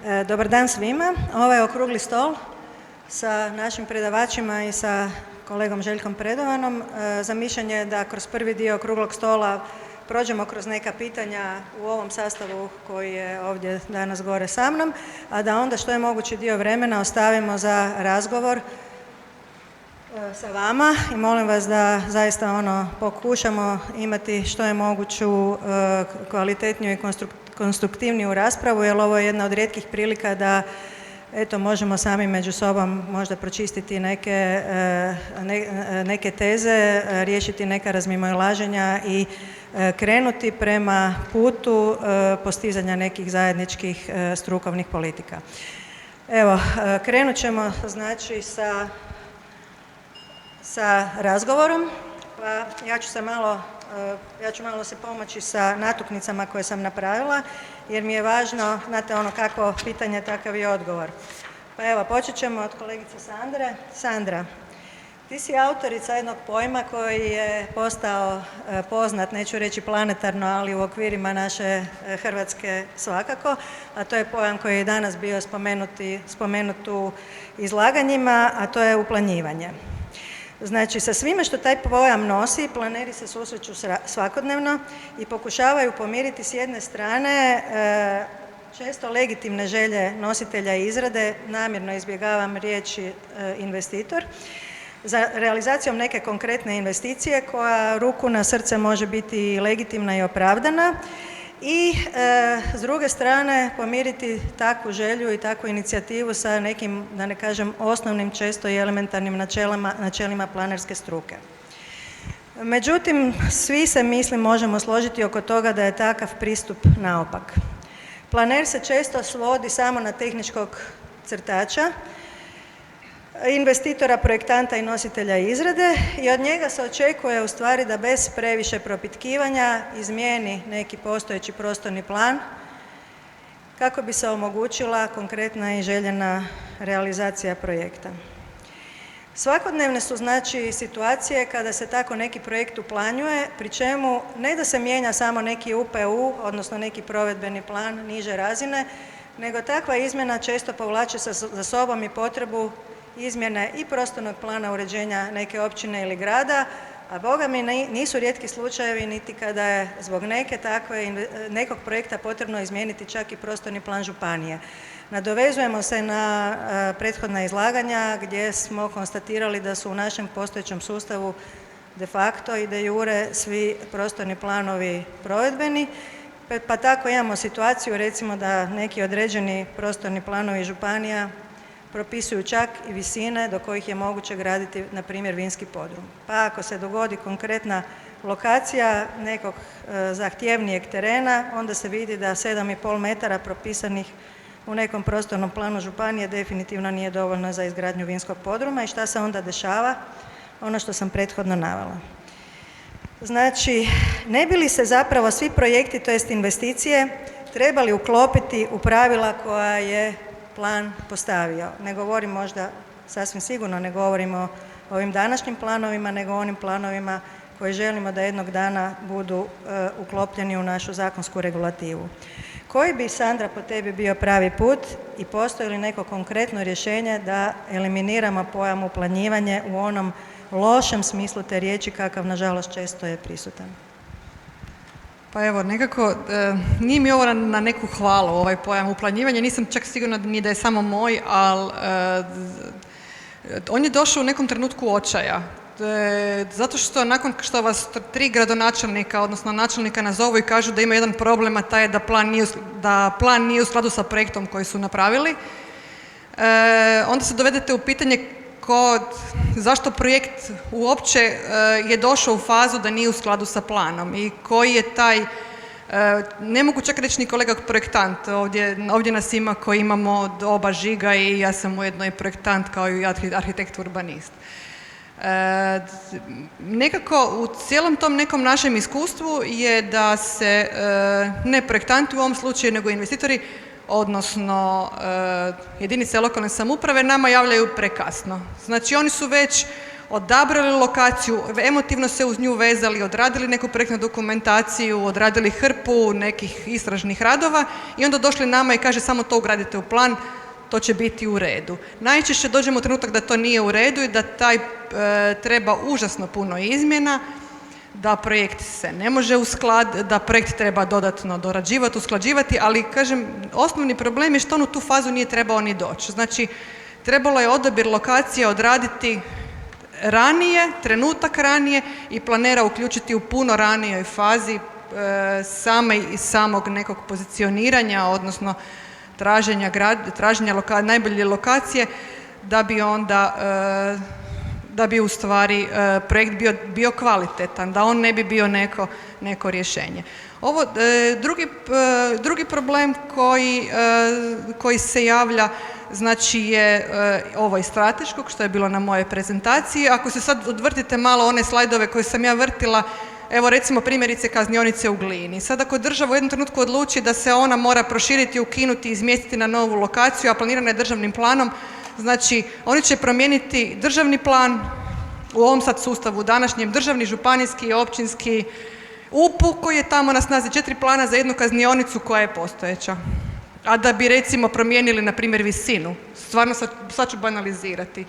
Dobar dan svima. Ovaj okrugli stol sa našim predavačima i sa kolegom Željkom Predovanom zamišljen je da kroz prvi dio okruglog stola prođemo kroz neka pitanja u ovom sastavu koji je ovdje danas gore sa mnom, a da onda što je mogući dio vremena ostavimo za razgovor sa vama i molim vas da zaista pokušamo imati što je moguću kvalitetniju i konstruktivniju raspravu, jer ovo je jedna od rijetkih prilika da možemo sami među sobom možda pročistiti neke teze, riješiti neka razmimoilaženja i krenuti prema putu postizanja nekih zajedničkih strukovnih politika. Evo, krenut ćemo znači sa razgovorom, pa ja ću malo se pomoći sa natuknicama koje sam napravila, jer mi je važno, znate kakvo pitanje, takav je odgovor. Pa evo, počet ćemo od kolegice Sandre. Sandra, ti si autorica jednog pojma koji je postao poznat, neću reći planetarno, ali u okvirima naše Hrvatske svakako, a to je pojam koji je danas bio spomenut u izlaganjima, a to je uplanjivanje. Znači, sa svime što taj pojam nosi, planeri se susreću svakodnevno i pokušavaju pomiriti s jedne strane često legitimne želje nositelja izrade, namjerno izbjegavam riječi investitor, za realizacijom neke konkretne investicije koja ruku na srce može biti legitimna i opravdana i s druge strane pomiriti takvu želju i takvu inicijativu sa nekim, da ne kažem, osnovnim često i elementarnim načelima planerske struke. Međutim, svi se možemo složiti oko toga da je takav pristup naopak. Planer se često svodi samo na tehničkog crtača, investitora, projektanta i nositelja izrade i od njega se očekuje u stvari da bez previše propitkivanja izmijeni neki postojeći prostorni plan kako bi se omogućila konkretna i željena realizacija projekta. Svakodnevne su znači situacije kada se tako neki projekt uplanjuje, pri čemu ne da se mijenja samo neki UPU, odnosno neki provedbeni plan niže razine, nego takva izmjena često povlači za sobom i potrebu izmjene i prostornog plana uređenja neke općine ili grada, a Boga mi nisu rijetki slučajevi niti kada je zbog nekog projekta potrebno izmijeniti čak i prostorni plan županije. Nadovezujemo se na prethodna izlaganja gdje smo konstatirali da su u našem postojećem sustavu de facto i de jure svi prostorni planovi provedbeni, pa tako imamo situaciju recimo da neki određeni prostorni planovi županija propisuju čak i visine do kojih je moguće graditi, na primjer, vinski podrum. Pa ako se dogodi konkretna lokacija nekog zahtjevnijeg terena, onda se vidi da 7,5 metara propisanih u nekom prostornom planu županije definitivno nije dovoljno za izgradnju vinskog podruma i šta se onda dešava? Ono što sam prethodno navela. Znači, ne bi li se zapravo svi projekti, to jest investicije, trebali uklopiti u pravila koja je plan postavio. Ne govorim možda, sasvim sigurno ne govorimo o ovim današnjim planovima, nego o onim planovima koje želimo da jednog dana budu uklopljeni u našu zakonsku regulativu. Koji bi, Sandra, po tebi bio pravi put i postoji li neko konkretno rješenje da eliminiramo pojam uplanjivanje u onom lošem smislu te riječi kakav nažalost često je prisutan? Pa evo, nekako nije mi ovo na neku hvalu ovaj pojam uplanjivanja, nisam čak sigurna ni da je samo moj, ali on je došao u nekom trenutku očaja. Zato što nakon što vas 3 gradonačelnika, odnosno načelnika nazovu i kažu da ima jedan problem, a taj je da plan nije u skladu sa projektom koji su napravili, onda se dovedete u pitanje zašto projekt uopće je došao u fazu da nije u skladu sa planom i koji je taj, ne mogu čak reći ni kolega projektant, ovdje nas ima koji imamo oba žiga i ja sam ujedno i projektant kao i arhitekt urbanist. Nekako u cijelom tom nekom našem iskustvu je da se ne projektanti u ovom slučaju nego investitori, odnosno jedinice lokalne samouprave nama javljaju prekasno. Znači oni su već odabrali lokaciju, emotivno se uz nju vezali, odradili neku projektnu dokumentaciju, odradili hrpu nekih istražnih radova i onda došli nama i kaže samo to ugradite u plan, to će biti u redu. Najčešće dođemo u trenutak da to nije u redu i da taj treba užasno puno izmjena, da projekt se ne može uskladiti, da projekt treba dodatno dorađivati, usklađivati, ali kažem, osnovni problem je što on u tu fazu nije trebao ni doći. Znači, trebalo je odabir lokacije odraditi ranije, trenutak ranije i planera uključiti u puno ranijoj fazi samog nekog pozicioniranja, odnosno traženja najbolje lokacije, da bi onda da bi u stvari projekt bio kvalitetan, da on ne bi bio neko rješenje. Drugi problem koji se javlja, znači je ovo iz strateškog, što je bilo na mojoj prezentaciji. Ako se sad odvrtite malo one slajdove koje sam ja vrtila, evo recimo primjerice kaznionice u Glini. Sad ako država u jednom trenutku odluči da se ona mora proširiti, ukinuti, izmjestiti na novu lokaciju, a planirana je državnim planom, znači oni će promijeniti državni plan u ovom sad sustavu današnjem, državni, županijski, općinski, UPU koji je tamo na snazi 4 plana za jednu kaznionicu koja je postojeća. A da bi recimo promijenili na primjer visinu, stvarno sad ću banalizirati,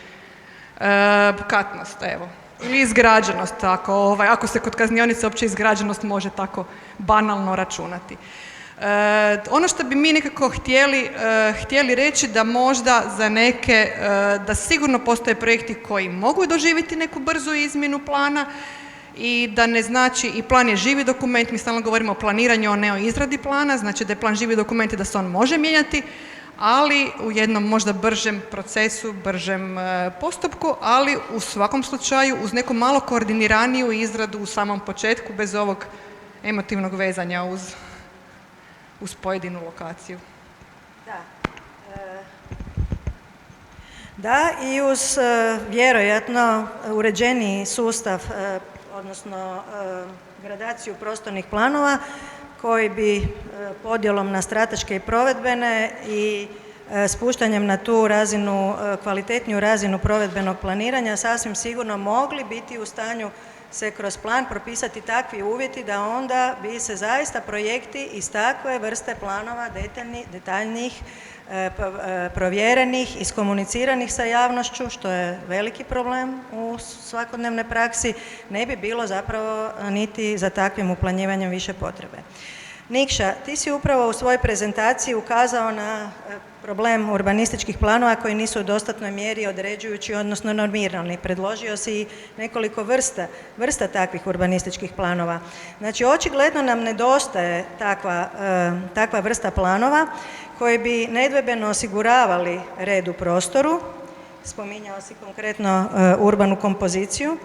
katnost, evo. Ili izgrađenost, ako se kod kaznionice uopće izgrađenost može tako banalno računati. Ono što bi mi nekako htjeli reći da možda za neke, da sigurno postoje projekti koji mogu doživjeti neku brzu izmjenu plana i da ne znači, i plan je živi dokument, mi stalno govorimo o planiranju, a ne o izradi plana, znači da je plan živi dokument i da se on može mijenjati, ali u jednom možda bržem procesu, bržem postupku, ali u svakom slučaju uz neku malo koordiniraniju izradu u samom početku bez ovog emotivnog vezanja uz pojedinu lokaciju. Da, i uz vjerojatno uređeniji sustav, odnosno gradaciju prostornih planova koji bi podjelom na strateške i provedbene i spuštanjem na tu razinu, kvalitetniju razinu provedbenog planiranja sasvim sigurno mogli biti u stanju se kroz plan propisati takvi uvjeti da onda bi se zaista projekti iz takve vrste planova detaljnijih, provjerenih, iskomuniciranih sa javnošću, što je veliki problem u svakodnevnoj praksi, ne bi bilo zapravo niti za takvim uplanjivanjem više potrebe. Nikša, ti si upravo u svojoj prezentaciji ukazao na problem urbanističkih planova koji nisu u dostatnoj mjeri određujući, odnosno normirani. Predložio si i nekoliko vrsta takvih urbanističkih planova. Znači, očigledno nam nedostaje takva vrsta planova koji bi nedvojbeno osiguravali red u prostoru, spominjao si konkretno urbanu kompoziciju,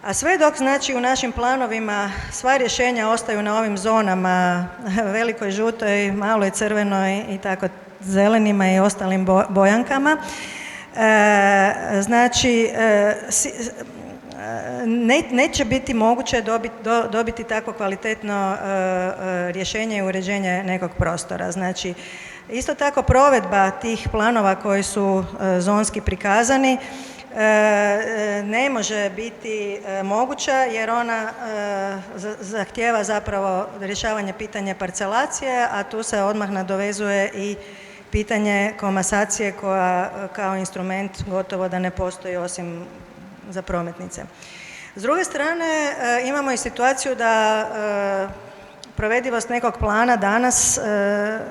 a sve dok znači u našim planovima sva rješenja ostaju na ovim zonama, velikoj žutoj, maloj crvenoj i tako zelenima i ostalim bojankama, znači neće biti moguće dobiti tako kvalitetno rješenje i uređenje nekog prostora. Znači, isto tako provedba tih planova koji su zonski prikazani ne može biti moguća jer ona zahtijeva zapravo rješavanje pitanja parcelacije, a tu se odmah nadovezuje i pitanje komasacije koja kao instrument gotovo da ne postoji osim za prometnice. S druge strane imamo i situaciju da provedivost nekog plana danas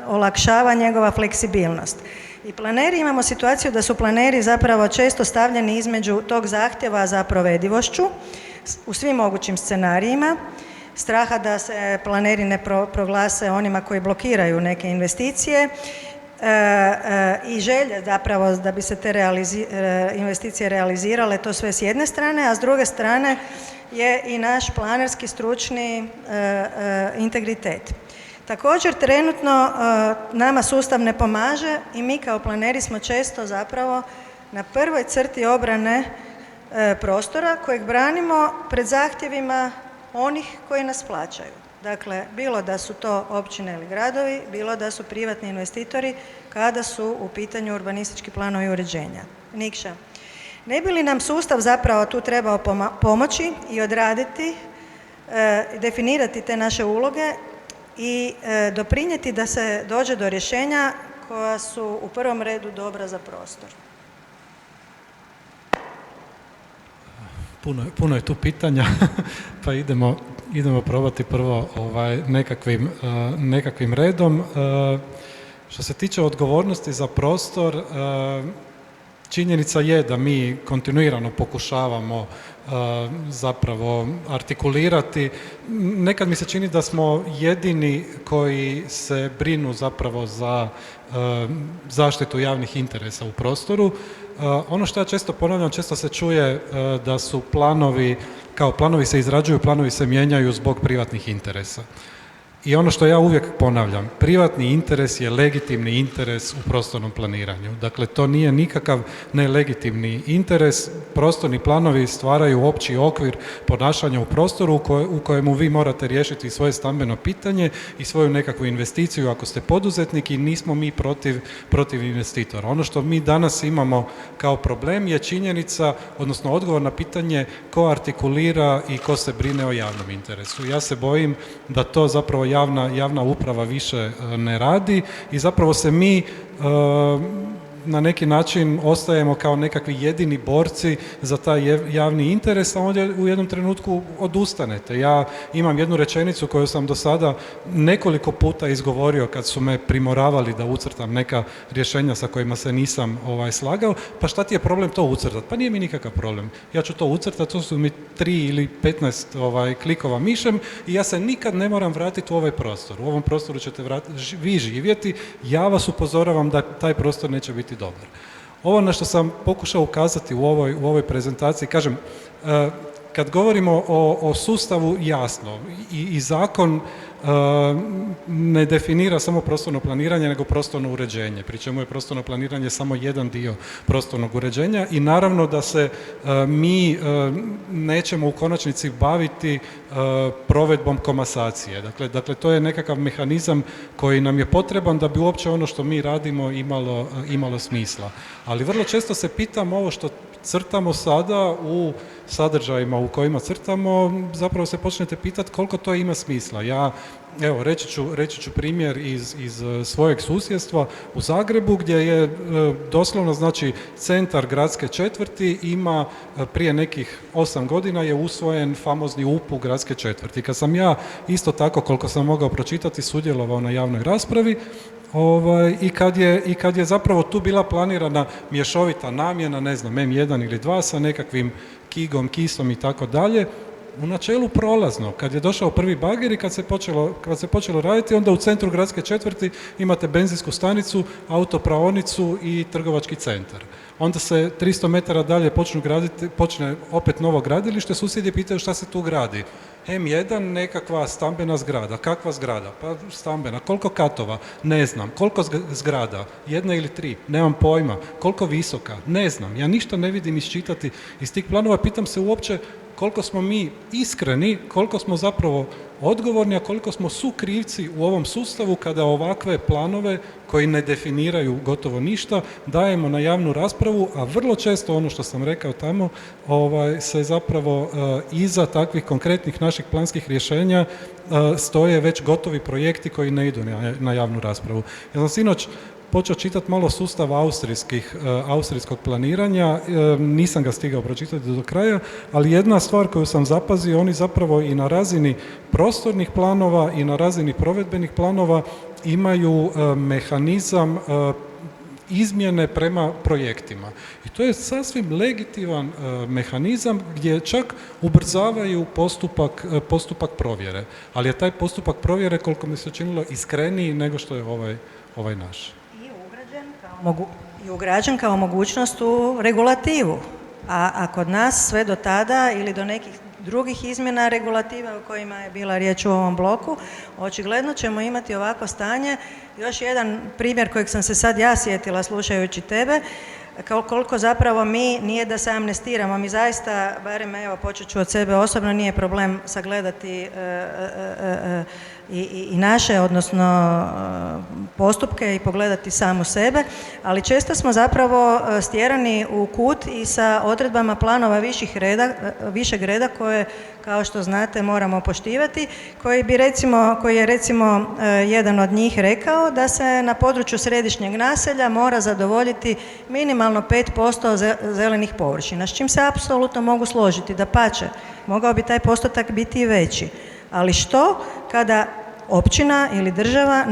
olakšava njegova fleksibilnost. I planeri, imamo situaciju da su planeri zapravo često stavljeni između tog zahtjeva za provedivošću u svim mogućim scenarijima, straha da se planeri ne proglase onima koji blokiraju neke investicije i želje zapravo da bi se te investicije realizirale, to sve s jedne strane, a s druge strane je i naš planerski stručni integritet. Također, trenutno nama sustav ne pomaže i mi kao planeri smo često zapravo na prvoj crti obrane prostora kojeg branimo pred zahtjevima onih koji nas plaćaju. Dakle, bilo da su to općine ili gradovi, bilo da su privatni investitori kada su u pitanju urbanistički planovi uređenja. Nikša, Ne bi li nam sustav zapravo tu trebao pomoći i odraditi, definirati te naše uloge i doprinijeti da se dođe do rješenja koja su u prvom redu dobra za prostor? Puno je tu pitanja, pa idemo probati prvo nekakvim redom. Što se tiče odgovornosti za prostor, činjenica je da mi kontinuirano pokušavamo zapravo artikulirati. Nekad mi se čini da smo jedini koji se brinu zapravo za zaštitu javnih interesa u prostoru. Ono što ja često ponavljam, često se čuje da su planovi se izrađuju, planovi se mijenjaju zbog privatnih interesa. I ono što ja uvijek ponavljam, privatni interes je legitimni interes u prostornom planiranju. Dakle, to nije nikakav nelegitimni interes. Prostorni planovi stvaraju opći okvir ponašanja u prostoru u kojemu vi morate riješiti svoje stambeno pitanje i svoju nekakvu investiciju ako ste poduzetnik i nismo mi protiv investitora. Ono što mi danas imamo kao problem je činjenica, odnosno odgovor na pitanje ko artikulira i ko se brine o javnom interesu. Ja se bojim da to zapravo javna uprava više ne radi i zapravo se mi na neki način ostajemo kao nekakvi jedini borci za taj javni interes, a onda u jednom trenutku odustanete. Ja imam jednu rečenicu koju sam do sada nekoliko puta izgovorio kad su me primoravali da ucrtam neka rješenja sa kojima se nisam slagao, pa šta ti je problem to ucrtati? Pa nije mi nikakav problem. Ja ću to ucrtati, to su mi 3 ili 15 klikova mišem i ja se nikad ne moram vratiti u ovaj prostor. U ovom prostoru ćete vi živjeti, ja vas upozoravam da taj prostor neće biti dobar. Ovo na što sam pokušao ukazati u ovoj prezentaciji, kažem, kad govorimo o sustavu, jasno, i zakon ne definira samo prostorno planiranje, nego prostorno uređenje, pri čemu je prostorno planiranje samo jedan dio prostornog uređenja i naravno da se mi nećemo u konačnici baviti provedbom komasacije. Dakle, to je nekakav mehanizam koji nam je potreban da bi uopće ono što mi radimo imalo smisla. Ali vrlo često se pitam ovo što crtamo sada u sadržajima u kojima crtamo, zapravo se počnete pitati koliko to ima smisla. Ja, evo, reći ću primjer iz svojeg susjedstva u Zagrebu, gdje je doslovno, znači, centar gradske četvrti ima prije nekih 8 godina je usvojen famozni UPU gradske četvrti. Kad sam ja isto tako, koliko sam mogao pročitati, sudjelovao na javnoj raspravi, i kad je zapravo tu bila planirana mješovita namjena, ne znam, M1 ili 2 sa nekakvim kigom, kisom i tako dalje, u načelu prolazno. Kad je došao prvi bager i kad se počelo raditi, onda u centru gradske četvrti imate benzinsku stanicu, autopraonicu i trgovački centar. Onda se 300 metara dalje počne opet novo gradilište, susjedi pitaju šta se tu gradi. M1, nekakva stambena zgrada. Kakva zgrada? Pa stambena. Koliko katova? Ne znam. Koliko zgrada? 1 ili 3? Nemam pojma. Koliko visoka? Ne znam. Ja ništa ne vidim iščitati iz tih planova. Pitam se uopće koliko smo mi iskreni, koliko smo zapravo odgovorni, a koliko smo sukrivci u ovom sustavu kada ovakve planove koji ne definiraju gotovo ništa dajemo na javnu raspravu, a vrlo često ono što sam rekao tamo se zapravo iza takvih konkretnih naših planskih rješenja stoje već gotovi projekti koji ne idu na javnu raspravu. Ja sam sinoć počeo čitati malo sustav austrijskog planiranja, nisam ga stigao pročitati do kraja, ali jedna stvar koju sam zapazio, oni zapravo i na razini prostornih planova i na razini provedbenih planova imaju mehanizam izmjene prema projektima. I to je sasvim legitiman mehanizam gdje čak ubrzavaju postupak provjere. Ali je taj postupak provjere, koliko mi se činilo, iskreniji nego što je ovaj naš. I ugrađen kao mogućnost u regulativu. A kod nas sve do tada ili do nekih drugih izmjena regulative o kojima je bila riječ u ovom bloku, očigledno ćemo imati ovako stanje. Još jedan primjer kojeg sam se sad ja sjetila slušajući tebe, koliko zapravo mi, nije da se amnestiramo, mi zaista, barem evo počet ću od sebe osobno, nije problem sagledati i naše, odnosno postupke i pogledati samu sebe, ali često smo zapravo stjerani u kut i sa odredbama planova višeg reda koje, kao što znate, moramo poštivati, koji je recimo jedan od njih rekao da se na području središnjeg naselja mora zadovoljiti minimalno 5% zelenih površina, s čim se apsolutno mogu složiti, dapače, mogao bi taj postotak biti i veći. Ali što kada općina ili država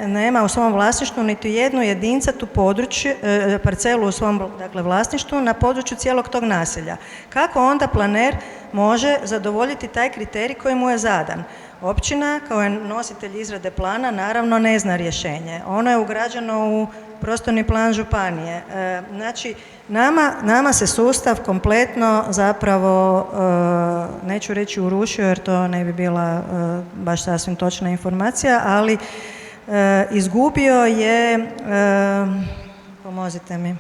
nema u svom vlasništvu niti jednu jedincu parcelu u svom vlasništvu na području cijelog tog naselja? Kako onda planer može zadovoljiti taj kriterij koji mu je zadan? Općina kao nositelj izrade plana naravno ne zna rješenje. Ono je ugrađeno u prostorni plan županije. Znači, nama se sustav kompletno zapravo, neću reći urušio jer to ne bi bila baš sasvim točna informacija, ali izgubio je, pomozite mi,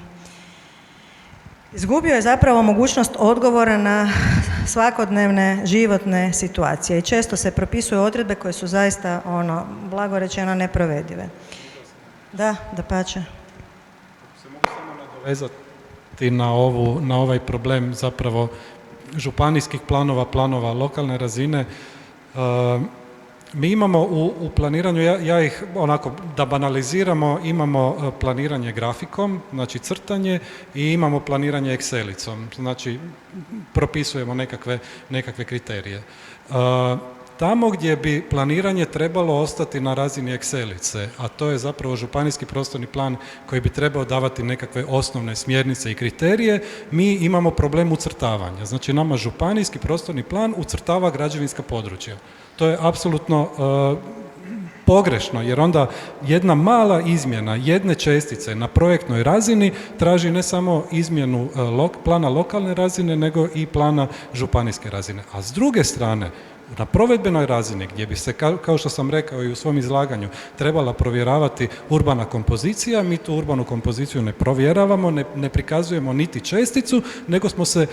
izgubio je zapravo mogućnost odgovora na svakodnevne životne situacije i često se propisuju odredbe koje su zaista, blago rečeno, neprovedive. Da, dapače. Se mogu samo nadovezati na ovaj problem zapravo županijskih planova lokalne razine. Mi imamo u planiranju, ja ih onako da banaliziramo, imamo planiranje grafikom, znači crtanje, i imamo planiranje Excelicom, znači propisujemo nekakve kriterije. Tamo gdje bi planiranje trebalo ostati na razini Excelice, a to je zapravo županijski prostorni plan koji bi trebao davati nekakve osnovne smjernice i kriterije, mi imamo problem ucrtavanja. Znači nama županijski prostorni plan ucrtava građevinska područja. To je apsolutno pogrešno, jer onda jedna mala izmjena jedne čestice na projektnoj razini traži ne samo izmjenu plana lokalne razine, nego i plana županijske razine. A s druge strane, na provedbenoj razini, gdje bi se, kao što sam rekao i u svom izlaganju, trebala provjeravati urbana kompozicija, mi tu urbanu kompoziciju ne provjeravamo, ne prikazujemo niti česticu, nego smo se,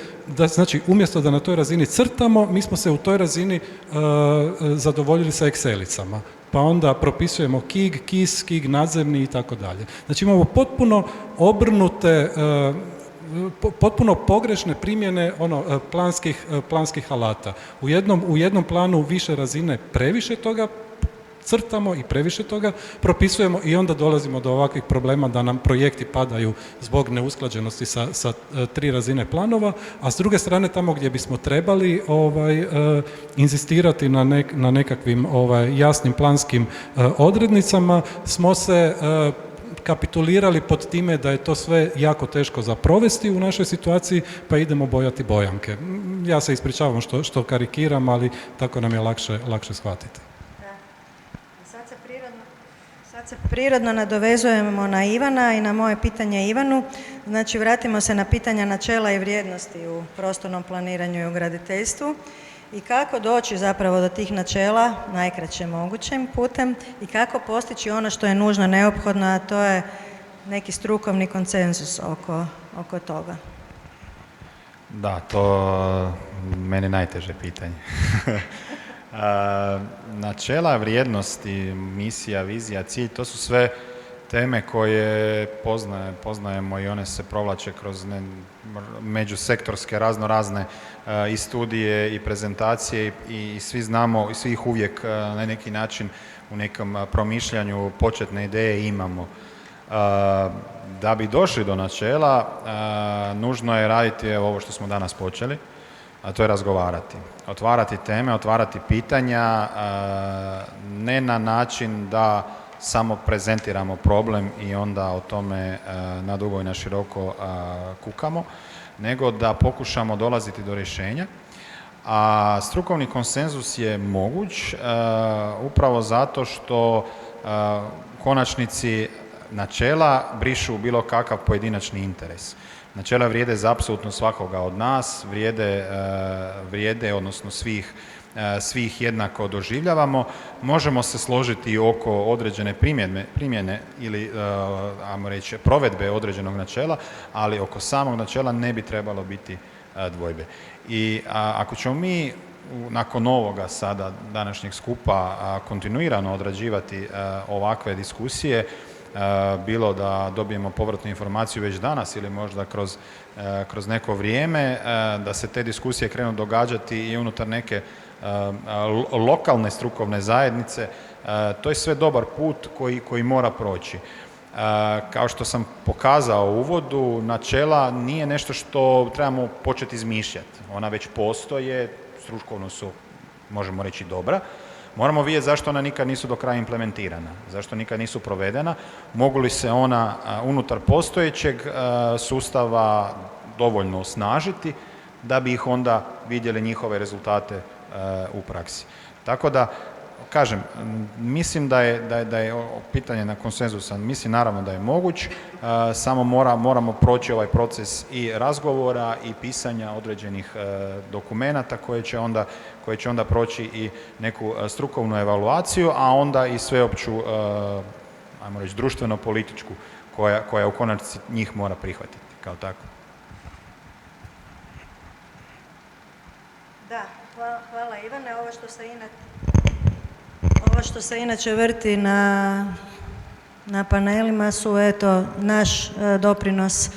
znači umjesto da na toj razini crtamo, mi smo se u toj razini zadovoljili sa Excelicama. Pa onda propisujemo KIG, KIS, KIG nadzemni i tako dalje. Znači imamo potpuno obrnute, potpuno pogrešne primjene planskih alata. U jednom planu više razine previše toga crtamo i previše toga propisujemo i onda dolazimo do ovakvih problema da nam projekti padaju zbog neusklađenosti sa 3 razine planova, a s druge strane tamo gdje bismo trebali inzistirati na nekakvim jasnim planskim odrednicama smo se kapitulirali pod time da je to sve jako teško za provesti u našoj situaciji, pa idemo bojati bojanke. Ja se ispričavam što karikiram, ali tako nam je lakše shvatiti. Sad se prirodno nadovezujemo na Ivana i na moje pitanje Ivanu. Znači, vratimo se na pitanja načela i vrijednosti u prostornom planiranju i u graditeljstvu. I kako doći zapravo do tih načela najkraćim mogućim putem i kako postići ono što je nužno neophodno, a to je neki strukovni konsenzus oko toga. Da, to meni najteže pitanje. Načela, vrijednosti, misija, vizija, cilj, to su sve teme koje poznajemo i one se provlače kroz međusektorske razne i studije i prezentacije i svi znamo i svi ih uvijek na neki način u nekom promišljanju početne ideje imamo. Da bi došli do načela, nužno je raditi ovo što smo danas počeli, a to je razgovarati. Otvarati teme, otvarati pitanja, ne na način da samo prezentiramo problem i onda o tome na dugo i na široko kukamo, nego da pokušamo dolaziti do rješenja. A strukovni konsenzus je moguć upravo zato što u konačnici načela brišu bilo kakav pojedinačni interes. Načela vrijede za apsolutno svakoga od nas, vrijede odnosno svih jednako doživljavamo. Možemo se složiti oko određene primjene ili, ajmo reći, provedbe određenog načela, ali oko samog načela ne bi trebalo biti dvojbe. I ako ćemo mi nakon ovoga sada današnjeg skupa kontinuirano odrađivati ovakve diskusije, bilo da dobijemo povratnu informaciju već danas ili možda kroz neko vrijeme, da se te diskusije krenu događati i unutar neke lokalne strukovne zajednice, to je sve dobar put koji mora proći. Kao što sam pokazao u uvodu, načela nije nešto što trebamo početi izmišljati. Ona već postoje, strukovno su, možemo reći, dobra. Moramo vidjeti zašto ona nikad nisu do kraja implementirana, zašto nikad nisu provedena, mogu li se ona unutar postojećeg sustava dovoljno osnažiti da bi ih onda vidjeli njihove rezultate u praksi. Tako da, kažem, mislim da je pitanje na konsenzusa, mislim naravno da je moguć, samo moramo proći ovaj proces i razgovora i pisanja određenih dokumenata koje će onda proći i neku strukovnu evaluaciju, a onda i sveopću, ajmo reći, društveno-političku koja u konačnici njih mora prihvatiti kao tako. Da, hvala Ivane. Ovo što se inače vrti na panelima su eto naš doprinos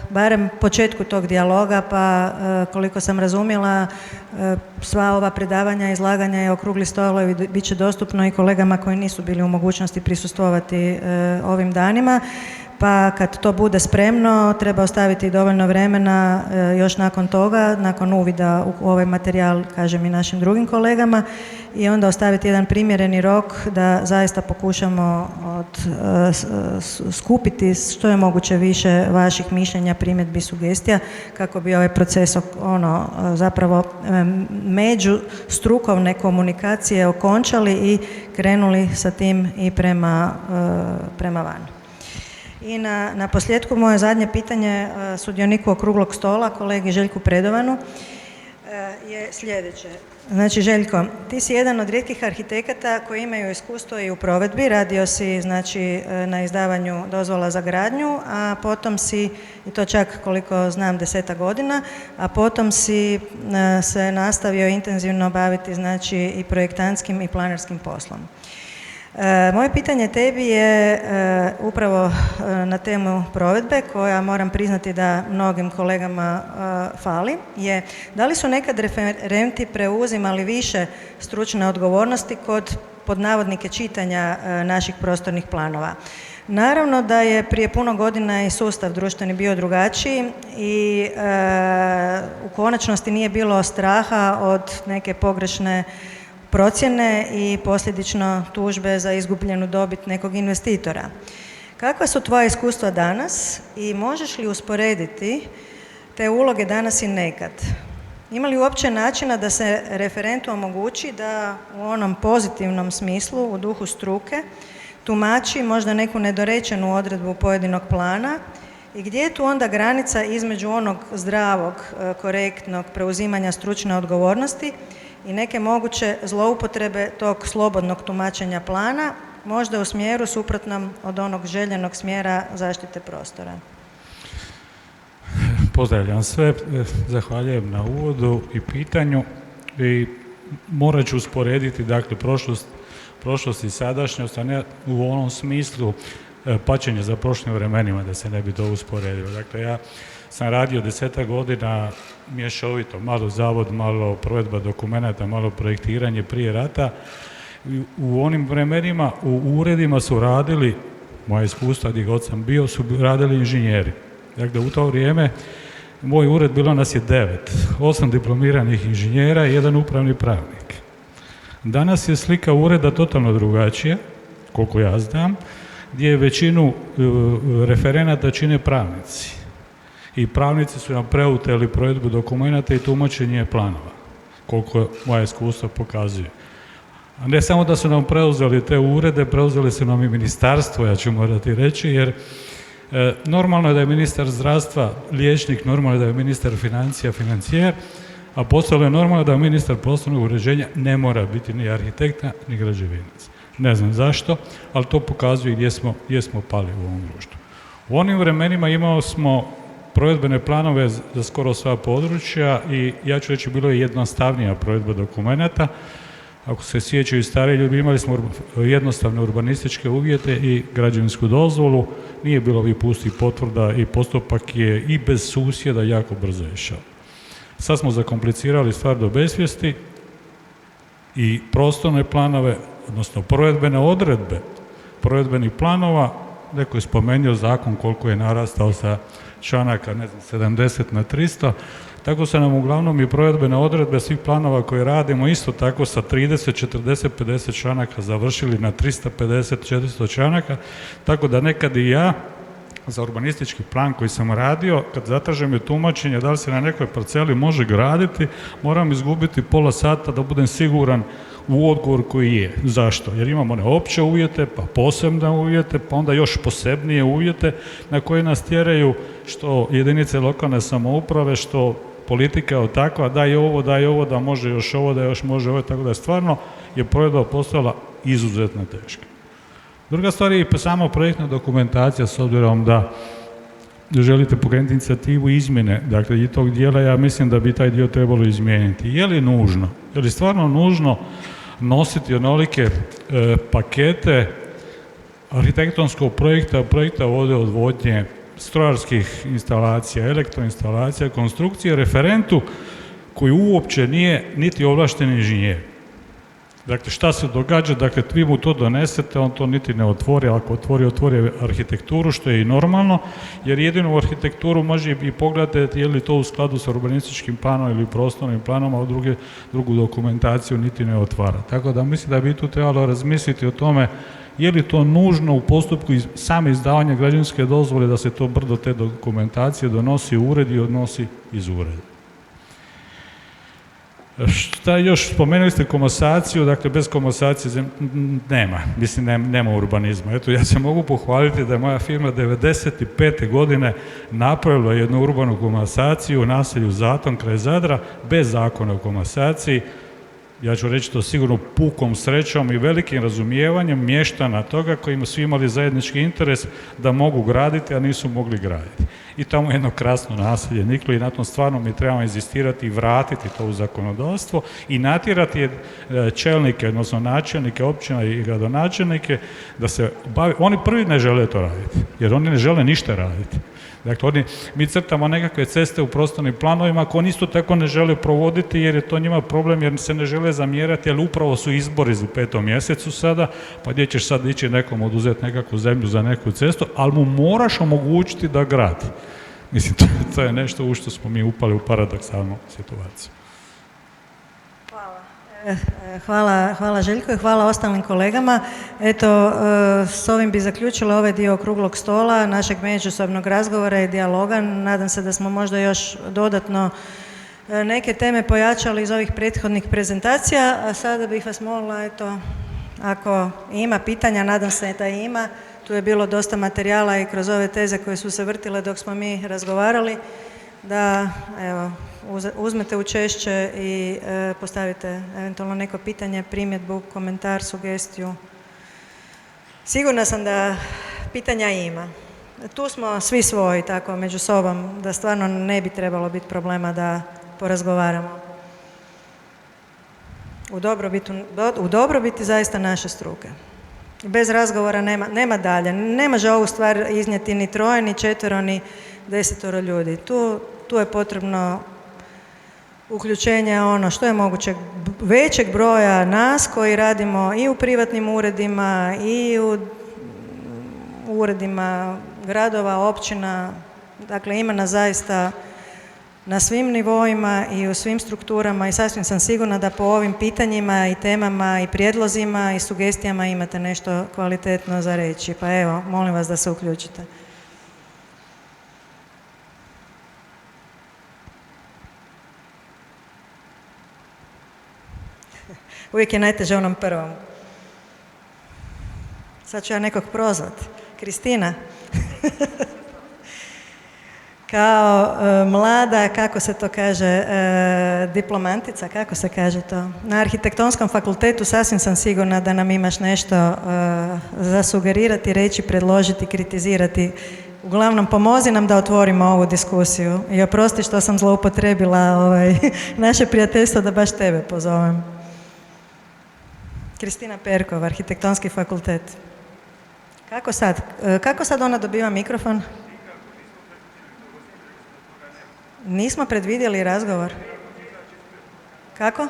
barem početku tog dijaloga, pa koliko sam razumjela sva ova predavanja, izlaganja i okrugli stolovi bit će dostupno i kolegama koji nisu bili u mogućnosti prisustvovati ovim danima. Pa kad to bude spremno, treba ostaviti dovoljno vremena još nakon toga, nakon uvida u ovaj materijal, kažem i našim drugim kolegama, i onda ostaviti jedan primjereni rok da zaista pokušamo skupiti što je moguće više vaših mišljenja, primjedbi, sugestija, kako bi ovaj proces zapravo među strukovne komunikacije okončali i krenuli sa tim i prema van. I na posljedku moje zadnje pitanje sudioniku okruglog stola, kolegi Željku Predovanu, je sljedeće. Znači, Željko, ti si jedan od rijetkih arhitekata koji imaju iskustvo i u provedbi. Radio si, znači, na izdavanju dozvola za gradnju, a potom si, i to čak koliko znam 10 godina, a potom si se nastavio intenzivno baviti, znači, i projektantskim i planerskim poslom. Moje pitanje tebi je upravo na temu provedbe, koja moram priznati da mnogim kolegama fali, je da li su nekad referenti preuzimali više stručne odgovornosti kod, pod navodnike, čitanja naših prostornih planova. Naravno da je prije puno godina i sustav društveni bio drugačiji i u konačnosti nije bilo straha od neke pogrešne procjene i posljedično tužbe za izgubljenu dobit nekog investitora. Kakva su tvoja iskustva danas i možeš li usporediti te uloge danas i nekad? Ima li uopće načina da se referentu omogući da u onom pozitivnom smislu, u duhu struke, tumači možda neku nedorečenu odredbu pojedinog plana i gdje je tu onda granica između onog zdravog, korektnog preuzimanja stručne odgovornosti i neke moguće zloupotrebe tog slobodnog tumačenja plana, možda u smjeru suprotnom od onog željenog smjera zaštite prostora? Pozdravljam sve, zahvaljujem na uvodu i pitanju i morat ću usporediti, dakle, prošlost i sadašnjost, a ne u onom smislu pačenja za prošlim vremenima, da se ne bi to usporedilo. Dakle, ja sam radio 10 godina mješovito, malo zavod, malo provedba dokumenata, malo projektiranje prije rata. U onim vremenima u uredima su radili, moja iskustva gdje god sam bio, su radili inženjeri. Dakle, u to vrijeme moj ured bilo nas je 9, 8 diplomiranih inženjera i 1 upravni pravnik. Danas je slika ureda totalno drugačija, koliko ja znam, gdje većinu referenata čine pravnici. I pravnici su nam preuzeli provedbu dokumenata i tumačenje planova, koliko moja iskustva pokazuju. A ne samo da su nam preuzeli te urede, preuzeli su nam i ministarstvo, ja ću morati reći, jer normalno je da je ministar zdravstva liječnik, normalno je da je ministar financija financijer, a postalo je normalno da ministar prostornog uređenja ne mora biti ni arhitekta, ni građevinac. Ne znam zašto, ali to pokazuje gdje smo pali u ovom društvu. U onim vremenima imao smo provedbene planove za skoro sva područja i ja ću reći bilo je jednostavnija provedba dokumenata. Ako se sjećaju stariji ljudi, imali smo jednostavne urbanističke uvjete i građevinsku dozvolu, nije bilo ovih pustih potvrda i postupak je i bez susjeda jako brzo išao. Sad smo zakomplicirali stvar do besvijesti i prostorne planove, odnosno provedbene odredbe provedbenih planova, neko je spomenuo zakon koliko je narastao sa članaka, 70 na 300, tako se nam uglavnom i provedbene odredbe svih planova koje radimo isto tako sa 30, 40, 50 članaka završili na 350, 400 članaka, tako da nekad i ja za urbanistički plan koji sam radio, kad zatražem je tumačenje da li se na nekoj parceli može graditi, moram izgubiti pola sata da budem siguran u odgovor koji je. Zašto? Jer imamo one opće uvjete, pa posebne uvjete, pa onda još posebnije uvjete na koje nas tjeraju što jedinice lokalne samouprave, što politika je takva, daj ovo, da može još ovo, da još može ovo, tako da stvarno je provedba postala izuzetno teška. Druga stvar je i sama projektna dokumentacija, s obzirom da želite pokrenuti inicijativu izmjene, dakle i tog dijela, ja mislim da bi taj dio trebalo izmijeniti. Je li nužno? Je li stvarno nužno nositi onolike pakete arhitektonskog projekta vode odvodnje, strojarskih instalacija, elektroinstalacija, konstrukcije, referentu koji uopće nije niti ovlašteni inženjer. Dakle, šta se događa? Dakle, vi mu to donesete, on to niti ne otvori, ako otvori arhitekturu, što je i normalno, jer jedino u arhitekturu može i pogledati je li to u skladu sa urbanističkim planom ili prostornim planom, a drugu dokumentaciju niti ne otvara. Tako da mislim da bi tu trebalo razmisliti o tome je li to nužno u postupku same izdavanja građevinske dozvole da se to brdo te dokumentacije donosi u ured i odnosi iz ureda. Šta još, spomenuli ste komasaciju, dakle bez komasacije nema urbanizma. Eto, ja se mogu pohvaliti da je moja firma 1995. godine napravila jednu urbanu komasaciju u naselju Zaton kraj Zadra bez zakona o komasaciji. Ja ću reći to sigurno pukom srećom i velikim razumijevanjem mještana toga kojima su imali zajednički interes da mogu graditi, a nisu mogli graditi. I tamo je jedno krasno naselje niklo i na tom stvarno mi trebamo inzistirati i vratiti to u zakonodavstvo i natjerati čelnike, odnosno načelnike općina i gradonačelnike da se bave, oni prvi ne žele to raditi, jer oni ne žele ništa raditi. Dakle, mi crtamo nekakve ceste u prostornim planovima koje isto tako ne žele provoditi jer je to njima problem jer se ne žele zamjerati, jer upravo su izbori u 5. mjesecu sada, pa gdje ćeš sad ići nekom oduzeti nekakvu zemlju za neku cestu, ali mu moraš omogućiti da gradi. Mislim, to je nešto u što smo mi upali u paradoksalnu situaciju. Hvala Željko i hvala ostalim kolegama. Eto, s ovim bi zaključila ovaj dio okruglog stola, našeg međusobnog razgovora i dijaloga. Nadam se da smo možda još dodatno neke teme pojačali iz ovih prethodnih prezentacija, a sada bih vas molila, eto, ako ima pitanja, nadam se da ima, tu je bilo dosta materijala i kroz ove teze koje su se vrtile dok smo mi razgovarali, da, evo, uzmete učešće i postavite eventualno neko pitanje, primjedbu, komentar, sugestiju. Sigurna sam da pitanja ima. Tu smo svi svoji, tako, među sobom, da stvarno ne bi trebalo biti problema da porazgovaramo. U dobrobiti zaista naše struke. Bez razgovora nema dalje. Ne može ovu stvar iznijeti ni 3, ni 4, ni 10 ljudi. Tu je potrebno uključenje što je moguće većeg broja nas koji radimo i u privatnim uredima i u uredima gradova, općina. Dakle, ima nas zaista na svim nivoima i u svim strukturama i sasvim sam sigurna da po ovim pitanjima i temama i prijedlozima i sugestijama imate nešto kvalitetno za reći. Pa evo, molim vas da se uključite. Uvijek je najteže onom prvom. Sad ću ja nekog prozvat. Kristina. Kao mlada, kako se to kaže, diplomantica, kako se kaže to? Na arhitektonskom fakultetu sasvim sam sigurna da nam imaš nešto za sugerirati, reći, predložiti, kritizirati uglavnom pomozi nam da otvorimo ovu diskusiju i oprosti što sam zloupotrebila naše prijateljstvo da baš tebe pozovem. Kristina Perkov, Arhitektonski fakultet. Kako sad? Kako sad ona dobiva mikrofon? Nismo predvidjeli razgovor. Kako?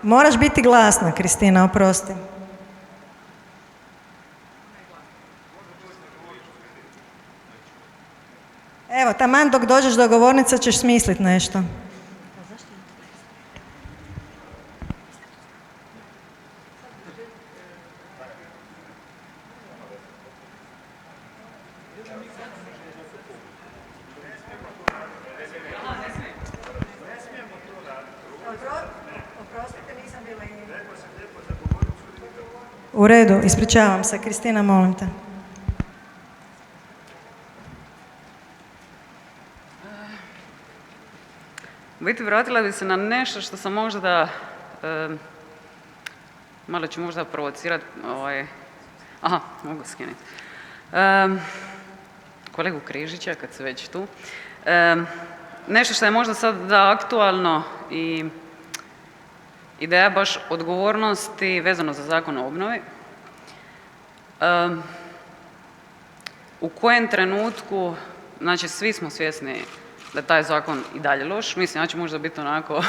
Moraš biti glasna, Kristina, oprosti. Evo, taman dok dođeš do govornice ćeš smisliti nešto. U redu, ispričavam se. Kristina, molim te. U biti vratila bi se na nešto što sam možda, malo ću možda provocirati, aha, mogu skinuti. Kolegu Križića, kad se već tu. Nešto što je možda sad aktualno i ideja baš odgovornosti vezano za Zakon o obnovi. U kojem trenutku, znači svi smo svjesni da je taj zakon i dalje loš, mislim ja ću možda biti onako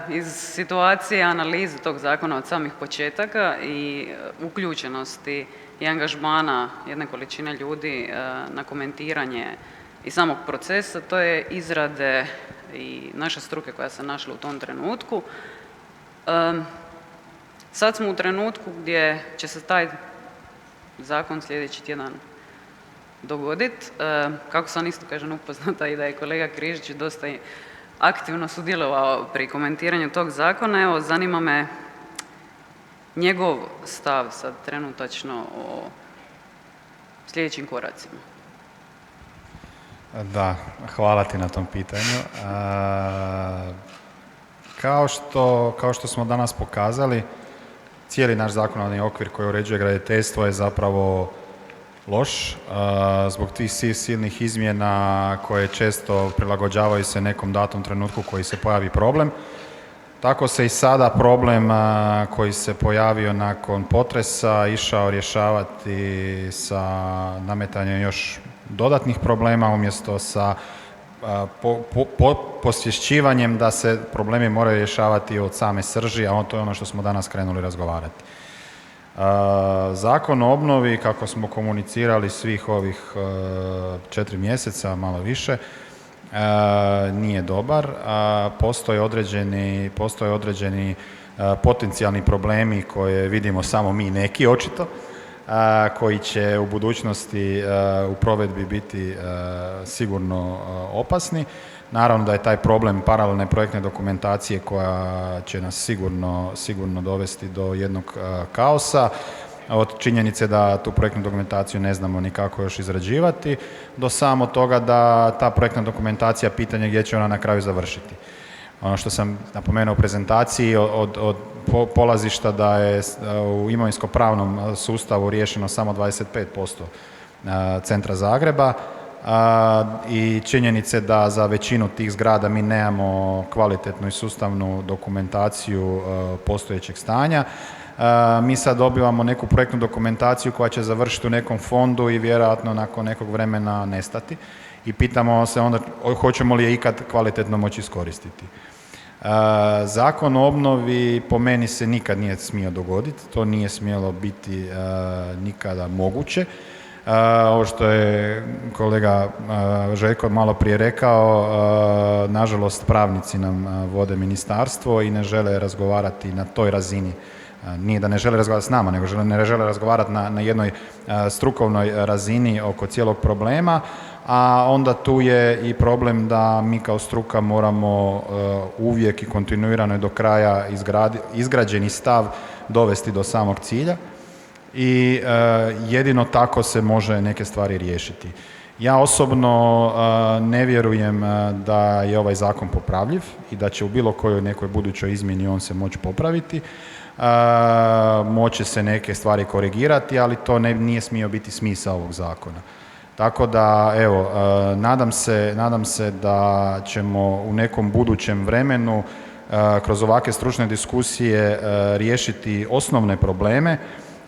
iz situacije analize tog zakona od samih početaka i uključenosti i angažmana jedne količine ljudi na komentiranje i samog procesa, to je izrade i naše struke koja se našla u tom trenutku. Sad smo u trenutku gdje će se taj zakon sljedeći tjedan dogoditi. Kako sam isto, kažem, upoznata i da je kolega Križić dosta aktivno sudjelovao pri komentiranju tog zakona, evo, zanima me njegov stav sad trenutačno o sljedećim koracima. Da, hvala ti na tom pitanju. Kao što smo danas pokazali, cijeli naš zakonodavni okvir koji uređuje graditeljstvo je zapravo loš zbog tih silnih izmjena koje često prilagođavaju se nekom datom trenutku koji se pojavi problem. Tako se i sada problem koji se pojavio nakon potresa išao rješavati sa nametanjem još dodatnih problema umjesto sa posvješćivanjem da se problemi moraju rješavati od same srži, a to je ono što smo danas krenuli razgovarati. Zakon o obnovi, kako smo komunicirali svih ovih 4 mjeseca, malo više, nije dobar. Postoje određeni potencijalni problemi koje vidimo samo mi neki očito, koji će u budućnosti u provedbi biti sigurno opasni. Naravno da je taj problem paralelne projektne dokumentacije koja će nas sigurno dovesti do jednog kaosa, od činjenice da tu projektnu dokumentaciju ne znamo ni kako još izrađivati, do samo toga da ta projektna dokumentacija pitanje gdje će ona na kraju završiti. Ono što sam napomenuo u prezentaciji od polazišta da je u imovinsko-pravnom sustavu riješeno samo 25% centra Zagreba i činjenice da za većinu tih zgrada mi nemamo kvalitetnu i sustavnu dokumentaciju postojećeg stanja. Mi sad dobivamo neku projektnu dokumentaciju koja će završiti u nekom fondu i vjerojatno nakon nekog vremena nestati i pitamo se onda hoćemo li je ikad kvalitetno moći iskoristiti. Zakon o obnovi po meni se nikad nije smio dogoditi, to nije smjelo biti nikada moguće. Ovo što je kolega Željko malo prije rekao, nažalost pravnici nam vode ministarstvo i ne žele razgovarati na toj razini. Nije da ne žele razgovarati s nama, nego ne žele razgovarati na jednoj strukovnoj razini oko cijelog problema, a onda tu je i problem da mi kao struka moramo uvijek i kontinuirano do kraja izgrađeni stav dovesti do samog cilja i jedino tako se može neke stvari riješiti. Ja osobno ne vjerujem da je ovaj zakon popravljiv i da će u bilo kojoj nekoj budućoj izmjeni on se moći popraviti. moće se neke stvari korigirati, ali to nije smio biti smisao ovog zakona. Tako da, evo, nadam se da ćemo u nekom budućem vremenu kroz ovakve stručne diskusije riješiti osnovne probleme,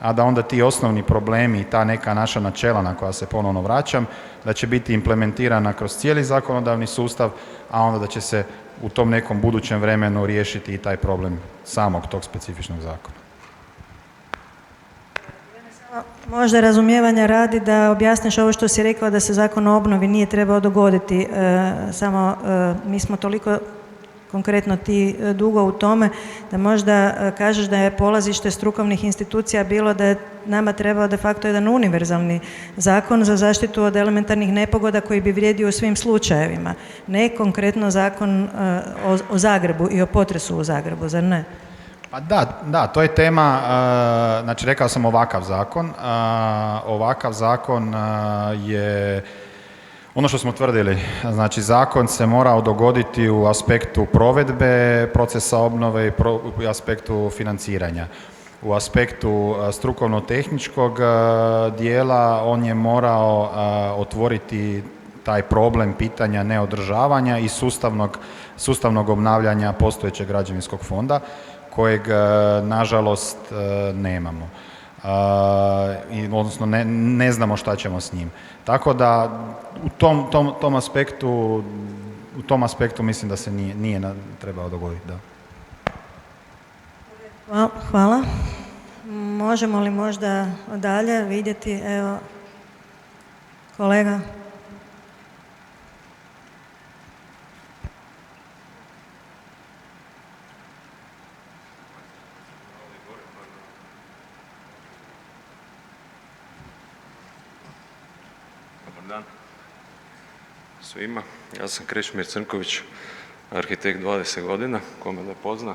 a da onda ti osnovni problemi i ta neka naša načela na koja se ponovno vraćam, da će biti implementirana kroz cijeli zakonodavni sustav, a onda da će se u tom nekom budućem vremenu riješiti i taj problem samog tog specifičnog zakona. Možda razumijevanja radi da objasniš ovo što si rekao da se zakon o obnovi nije trebao dogoditi. Samo mi smo toliko konkretno ti dugo u tome da možda kažeš da je polazište strukovnih institucija bilo da je nama trebao de facto jedan univerzalni zakon za zaštitu od elementarnih nepogoda koji bi vrijedio u svim slučajevima. Ne konkretno zakon o Zagrebu i o potresu u Zagrebu, zar ne? Pa da, to je tema, znači rekao sam ovakav zakon. Ovakav zakon je ono što smo tvrdili, znači zakon se morao dogoditi u aspektu provedbe procesa obnove i u aspektu financiranja. U aspektu strukovno-tehničkog dijela on je morao otvoriti taj problem pitanja neodržavanja i sustavnog obnavljanja postojećeg građevinskog fonda, kojeg nažalost nemamo. Odnosno ne znamo šta ćemo s njim. Tako da u tom aspektu mislim da se nije trebao dogoditi. Da. Hvala. Možemo li možda dalje vidjeti, evo, kolega? Svima. Ja sam Krešimir Crnković, arhitekt 20 godina, ko me ne pozna.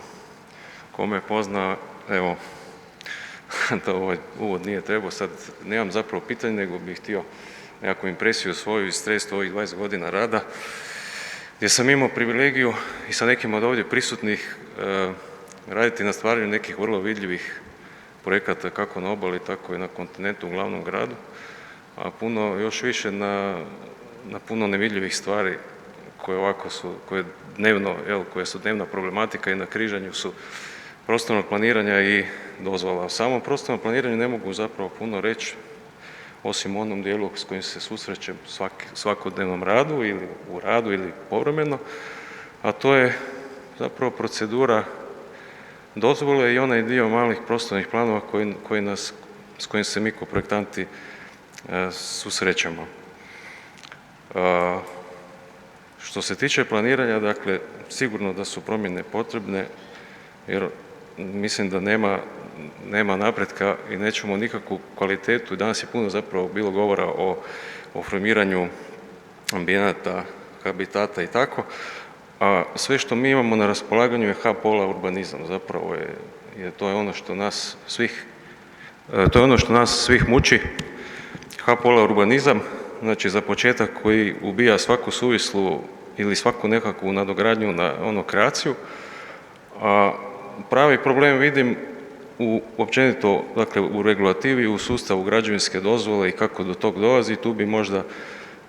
Ko me pozna, evo, da ovaj uvod nije trebao, sad nemam zapravo pitanje, nego bih htio nekakvu impresiju svoju i stres ovih 20 godina rada, gdje sam imao privilegiju i sa nekim od ovdje prisutnih raditi na stvaranju nekih vrlo vidljivih projekata kako na obali, tako i na kontinentu u glavnom gradu, a puno još više na puno nevidljivih stvari koje ovako su, koje su dnevna problematika i na križanju su prostornog planiranja i dozvola. O samom prostornom planiranju ne mogu zapravo puno reći, osim onom dijelu s kojim se susrećem svakodnevnom radu ili povremeno, a to je zapravo procedura dozvole i onaj dio malih prostornih planova s kojim se mi kao projektanti susrećemo. Što se tiče planiranja, dakle, sigurno da su promjene potrebne, jer mislim da nema napretka i nećemo nikakvu kvalitetu. Danas je puno zapravo bilo govora o formiranju ambijenata, habitata i tako, a sve što mi imamo na raspolaganju je H-pola urbanizam. Zapravo to je ono što nas svih muči, H-pola urbanizam. Znači, za početak koji ubija svaku suvislu ili svaku nekakvu nadogradnju na kreaciju, a pravi problem vidim općenito, dakle, u regulativi, u sustavu građevinske dozvole i kako do tog dolazi. Tu bi možda,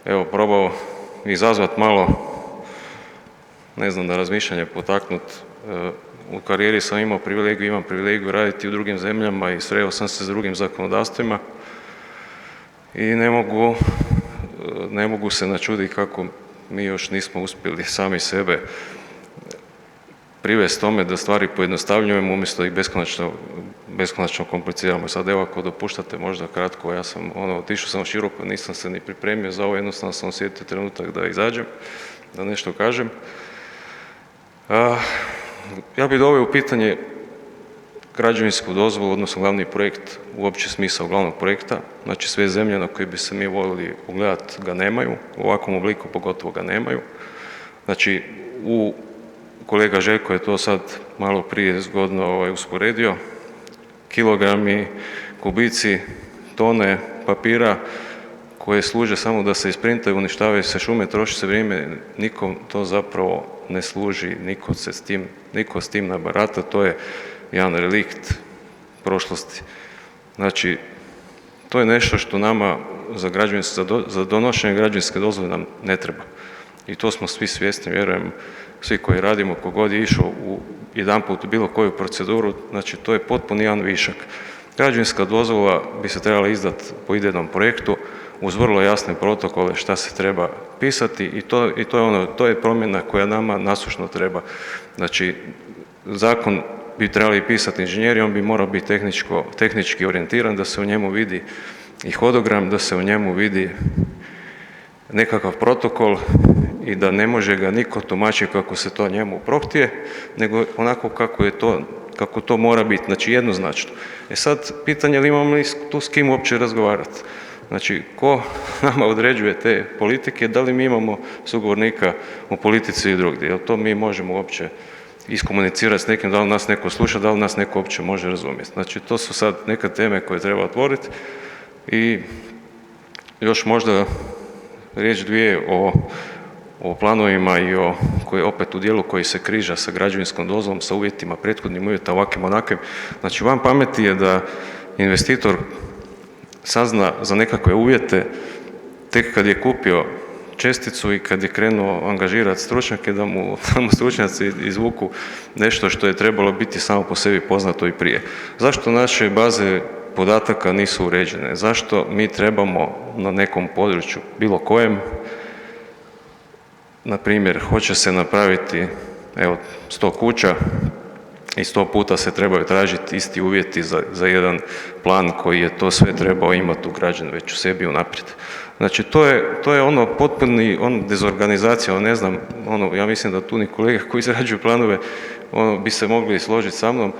evo, probao izazvati malo, ne znam, da razmišljanje potaknut. U karijeri sam imam privilegiju raditi u drugim zemljama i sreo sam se s drugim zakonodavstvima i ne mogu se načuditi kako mi još nismo uspjeli sami sebe privesti tome da stvari pojednostavljujemo umjesto ih beskonačno kompliciramo. Sad evo, ako dopuštate možda kratko, ja sam otišao sam široko, nisam se ni pripremio za ovo, jednostavno sam osjetio trenutak da izađem, da nešto kažem. Ja bih doveo u pitanje građevinsku dozvolu, odnosno glavni projekt, uopće smisao glavnog projekta. Znači, sve zemlje na koje bi se mi voljeli ugledati ga nemaju, u ovakvom obliku pogotovo ga nemaju. Znači, kolega Željko je to sad malo prije zgodno usporedio, kilogrami, kubici, tone papira koje služe samo da se isprintaju, uništavaju se šume, troši se vrijeme, nikom to zapravo ne služi, niko s tim ne barata, to je jedan relikt prošlosti. Znači, to je nešto što nama za donošenje građevinske dozvole nam ne treba. I to smo svi svjesni, vjerujem, svi koji radimo, kogod je išao jedanput u bilo koju proceduru, znači to je potpuno jedan višak. Građevinska dozvola bi se trebala izdati po idejnom projektu uz vrlo jasne protokole šta se treba pisati i to je promjena koja nama nasušno treba. Znači, zakon bi trebali pisati inženjeri, on bi morao biti tehnički orijentiran, da se u njemu vidi i hodogram, da se u njemu vidi nekakav protokol i da ne može ga niko tumačiti kako se to njemu prohtije, nego onako kako to mora biti, znači jednoznačno. Sad, pitanje je li imamo li tu s kim uopće razgovarati. Znači, ko nama određuje te politike, da li mi imamo sugovornika u politici i drugdje, jel to mi možemo uopće iskomunicirati s nekim, da li nas neko sluša, da li nas neko uopće može razumjeti. Znači, to su sad neke teme koje treba otvoriti i još možda riječ dvije o planovima i koji opet u dijelu koji se križa sa građevinskom dozvolom, sa uvjetima, prethodnim uvjetima, ovakvim, onakvim. Znači, van pameti je da investitor sazna za nekakve uvjete tek kad je kupio česticu i kad je krenuo angažirati stručnjake, da mu stručnjaci izvuku nešto što je trebalo biti samo po sebi poznato i prije. Zašto naše baze podataka nisu uređene? Zašto mi trebamo na nekom području, bilo kojem, na primjer, hoće se napraviti 100 kuća i 100 puta se trebaju tražiti isti uvjeti za jedan plan koji je to sve trebao imati ugrađen već u sebi unaprijed. Znači, to je ono potpuni dezorganizacija, ne znam, ja mislim da tu ni kolege koji izrađuju planove bi se mogli složiti sa mnom.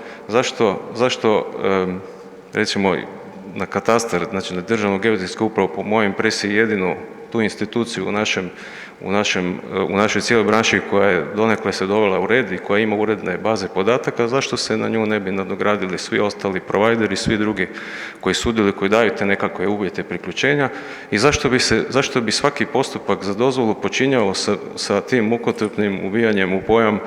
Zašto recimo na katastar, znači na Državnu geodetsku upravu, po mojoj impresiji jedinu tu instituciju u našoj cijeloj branši koja je donekle se dovela u red i koja ima uredne baze podataka, zašto se na nju ne bi nadogradili svi ostali provajderi, svi drugi koji sudjeluju, koji daju te nekakve uvjete priključenja i zašto bi svaki postupak za dozvolu počinjao sa tim mukotrpnim ubijanjem u pojam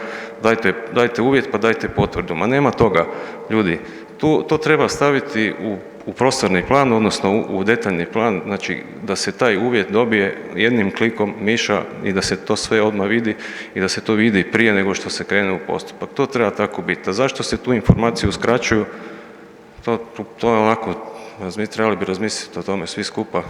dajte uvjet pa dajte potvrdu. Ma nema toga, ljudi. To treba staviti u prostorni plan, odnosno u detaljni plan, znači da se taj uvjet dobije jednim klikom miša i da se to sve odmah vidi i da se to vidi prije nego što se krene u postupak. To treba tako biti. A zašto se tu informacije uskraćuju? To je onako, trebali bi razmisliti o tome svi skupa.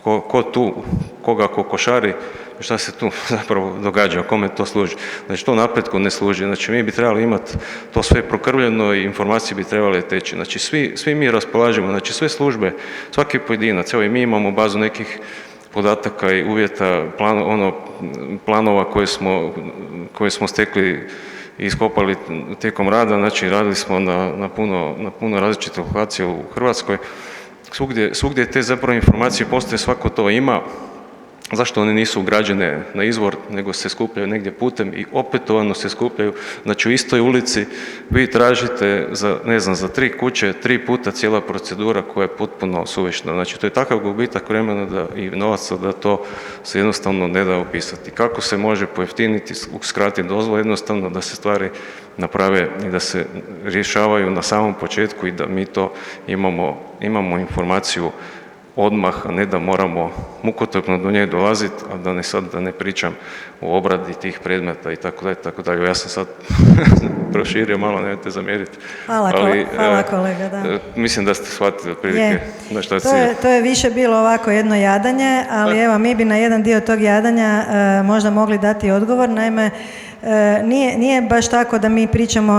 Ko tu, koga kokošari, šta se tu zapravo događa, kome to služi. Znači, to napretku ne služi. Znači, mi bi trebali imati to sve prokrvljeno i informacije bi trebale teći. Znači, svi mi raspolažemo, znači sve službe, svaki pojedinac, evo i mi imamo bazu nekih podataka i uvjeta, planova koje smo stekli i iskopali tijekom rada, znači radili smo na puno različitih lokacija u Hrvatskoj. Svugdje te zapravo informacije postoje, svako to ima. Zašto one nisu ugrađene na izvor, nego se skupljaju negdje putem i opetovano se skupljaju, znači u istoj ulici vi tražite za 3 kuće, 3 puta cijela procedura koja je potpuno suvišna. Znači, to je takav gubitak vremena i novaca da to se jednostavno ne da opisati. Kako se može pojeftiniti, skratiti dozvolu, jednostavno da se stvari naprave i da se rješavaju na samom početku i da mi to imamo informaciju odmah, a ne da moramo mukotrpno do nje dolaziti, a da ne pričam o obradi tih predmeta i tako dalje. Ja sam sad proširio malo, nemojte zamjeriti. Hvala kolega, da. Mislim da ste shvatili otprilike na šta cilj. To je više bilo ovako jedno jadanje, ali evo mi bi na jedan dio tog jadanja možda mogli dati odgovor. Naime, nije baš tako da mi pričamo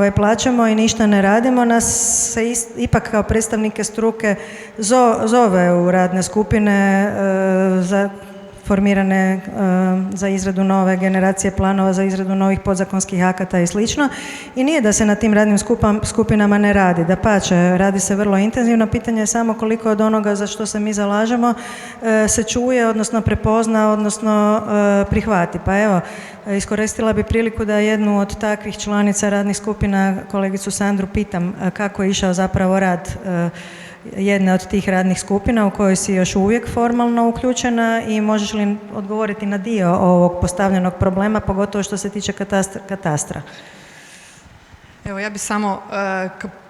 i plaćamo i ništa ne radimo. Nas se ipak kao predstavnike struke zove u radne skupine formirane za izradu nove generacije planova, za izradu novih podzakonskih akata i slično. I nije da se na tim radnim skupinama ne radi. Dapače, radi se vrlo intenzivno. Pitanje je samo koliko od onoga za što se mi zalažemo se čuje, odnosno prepozna, odnosno prihvati. Pa evo, iskoristila bi priliku da jednu od takvih članica radnih skupina, kolegicu Sandru, pitam kako je išao zapravo rad jedne od tih radnih skupina u kojoj si još uvijek formalno uključena i možeš li odgovoriti na dio ovog postavljenog problema, pogotovo što se tiče katastra? Evo, ja bi samo,